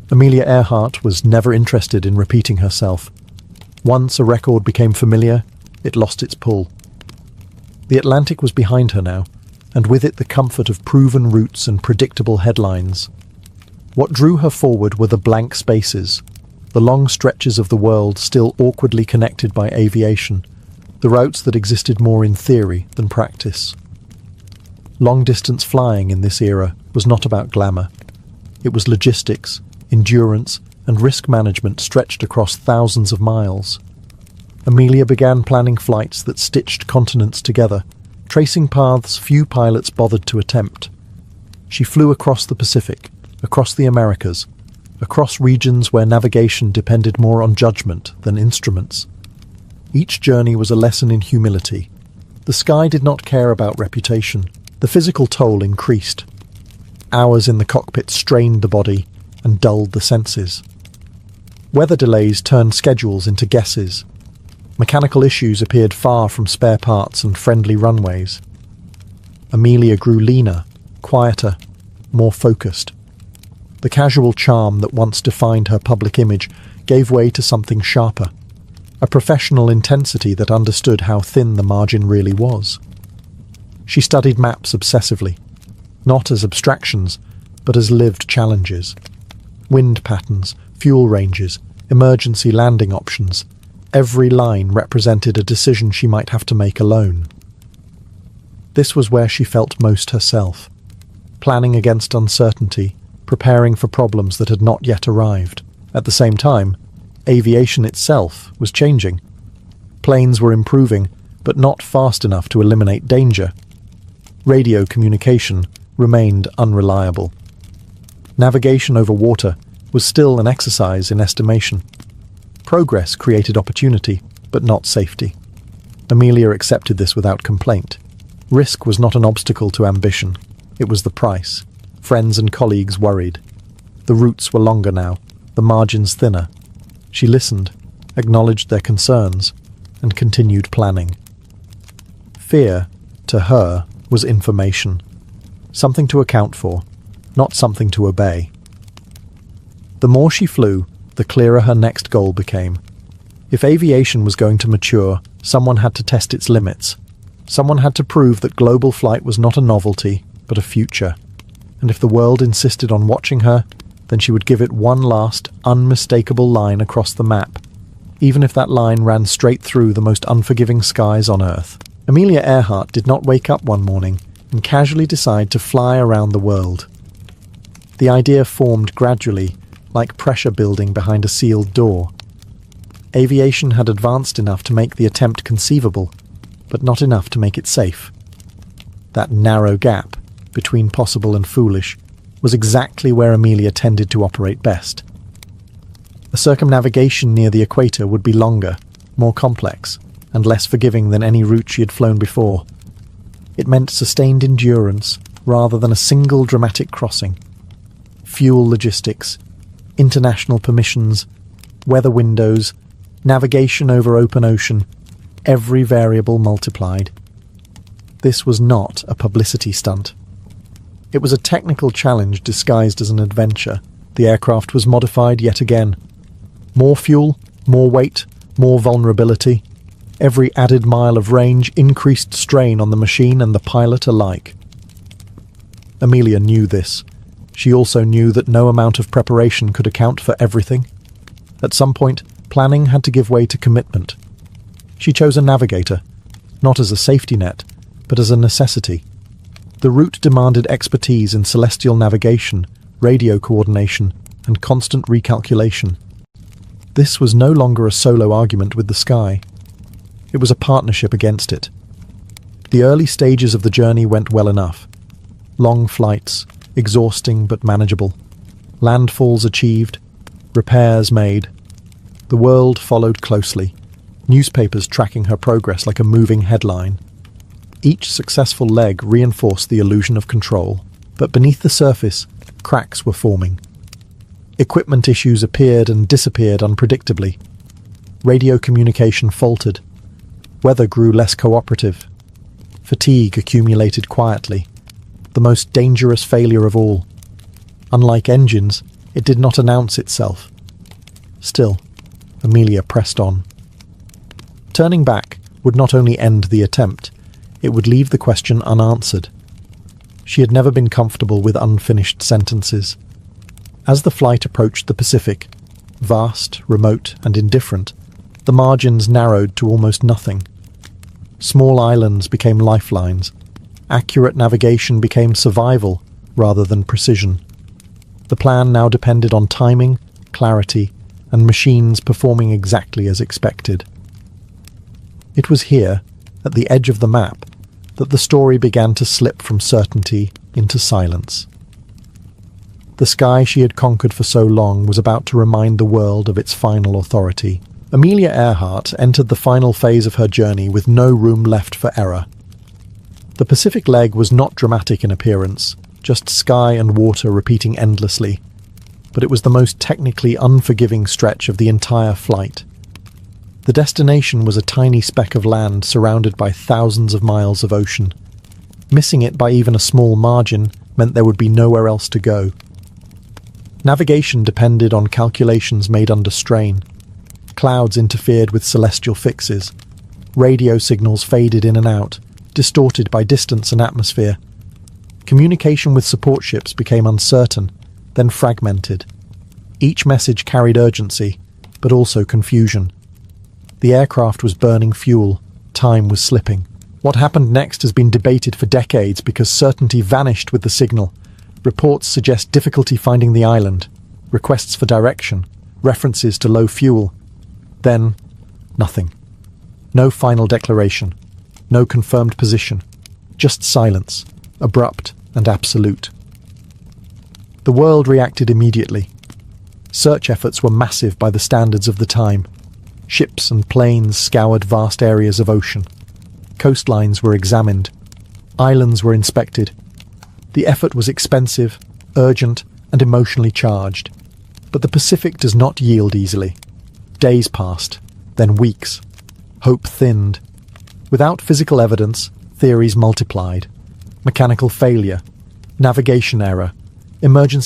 S1: Amelia Earhart was never interested in repeating herself. Once a record became familiar, it lost its pull. The Atlantic was behind her now, and with it the comfort of proven routes and predictable headlines. What drew her forward were the blank spaces, the long stretches of the world still awkwardly connected by aviation, the routes that existed more in theory than practice. Long-distance flying in this era was not about glamour. It was logistics, endurance, and risk management stretched across thousands of miles. Amelia began planning flights that stitched continents together, tracing paths few pilots bothered to attempt. She flew across the Pacific, across the Americas, across regions where navigation depended more on judgment than instruments. Each journey was a lesson in humility. The sky did not care about reputation. The physical toll increased. Hours in the cockpit strained the body and dulled the senses. Weather delays turned schedules into guesses. Mechanical issues appeared far from spare parts and friendly runways. Amelia grew leaner, quieter, more focused. The casual charm that once defined her public image gave way to something sharper, a professional intensity that understood how thin the margin really was. She studied maps obsessively, not as abstractions, but as lived challenges. Wind patterns, fuel ranges, emergency landing options. Every line represented a decision she might have to make alone. This was where she felt most herself, planning against uncertainty, preparing for problems that had not yet arrived. At the same time, aviation itself was changing. Planes were improving, but not fast enough to eliminate danger. Radio communication remained unreliable. Navigation over water was still an exercise in estimation. Progress created opportunity, but not safety. Amelia accepted this without complaint. Risk was not an obstacle to ambition. It was the price. Friends and colleagues worried. The routes were longer now, the margins thinner. She listened, acknowledged their concerns, and continued planning. Fear, to her, was information. Something to account for, not something to obey. The more she flew, the clearer her next goal became. If aviation was going to mature, someone had to test its limits. Someone had to prove that global flight was not a novelty, but a future. And if the world insisted on watching her, then she would give it one last, unmistakable line across the map, even if that line ran straight through the most unforgiving skies on Earth. Amelia Earhart did not wake up one morning and casually decide to fly around the world. The idea formed gradually, like pressure building behind a sealed door. Aviation had advanced enough to make the attempt conceivable, but not enough to make it safe. That narrow gap between possible and foolish was exactly where Amelia tended to operate best. A circumnavigation near the equator would be longer, more complex, and less forgiving than any route she had flown before. It meant sustained endurance rather than a single dramatic crossing. Fuel logistics, international permissions, weather windows, navigation over open ocean, every variable multiplied. This was not a publicity stunt. It was a technical challenge disguised as an adventure. The aircraft was modified yet again. More fuel, more weight, more vulnerability. Every added mile of range increased strain on the machine and the pilot alike. Amelia knew this. She also knew that no amount of preparation could account for everything. At some point, planning had to give way to commitment. She chose a navigator, not as a safety net, but as a necessity. The route demanded expertise in celestial navigation, radio coordination, and constant recalculation. This was no longer a solo argument with the sky. It was a partnership against it. The early stages of the journey went well enough. Long flights, exhausting but manageable. Landfalls achieved, repairs made. The world followed closely, newspapers tracking her progress like a moving headline. Each successful leg reinforced the illusion of control, but beneath the surface, cracks were forming. Equipment issues appeared and disappeared unpredictably. Radio communication faltered. Weather grew less cooperative. Fatigue accumulated quietly, the most dangerous failure of all. Unlike engines, it did not announce itself. Still, Amelia pressed on. Turning back would not only end the attempt, it would leave the question unanswered. She had never been comfortable with unfinished sentences. As the flight approached the Pacific, vast, remote, and indifferent, the margins narrowed to almost nothing. Small islands became lifelines. Accurate navigation became survival rather than precision. The plan now depended on timing, clarity, and machines performing exactly as expected. It was here, at the edge of the map, that the story began to slip from certainty into silence. The sky she had conquered for so long was about to remind the world of its final authority. Amelia Earhart entered the final phase of her journey with no room left for error. The Pacific leg was not dramatic in appearance, just sky and water repeating endlessly, but it was the most technically unforgiving stretch of the entire flight. The destination was a tiny speck of land surrounded by thousands of miles of ocean. Missing it by even a small margin meant there would be nowhere else to go. Navigation depended on calculations made under strain. Clouds interfered with celestial fixes. Radio signals faded in and out, distorted by distance and atmosphere. Communication with support ships became uncertain, then fragmented. Each message carried urgency, but also confusion. The aircraft was burning fuel. Time was slipping. What happened next has been debated for decades because certainty vanished with the signal. Reports suggest difficulty finding the island, requests for direction, references to low fuel. Then, nothing. No final declaration. No confirmed position. Just silence, abrupt and absolute. The world reacted immediately. Search efforts were massive by the standards of the time. Ships and planes scoured vast areas of ocean. Coastlines were examined. Islands were inspected. The effort was expensive, urgent, and emotionally charged. But the Pacific does not yield easily. Days passed, then weeks. Hope thinned. Without physical evidence, theories multiplied. Mechanical failure, navigation error, emergency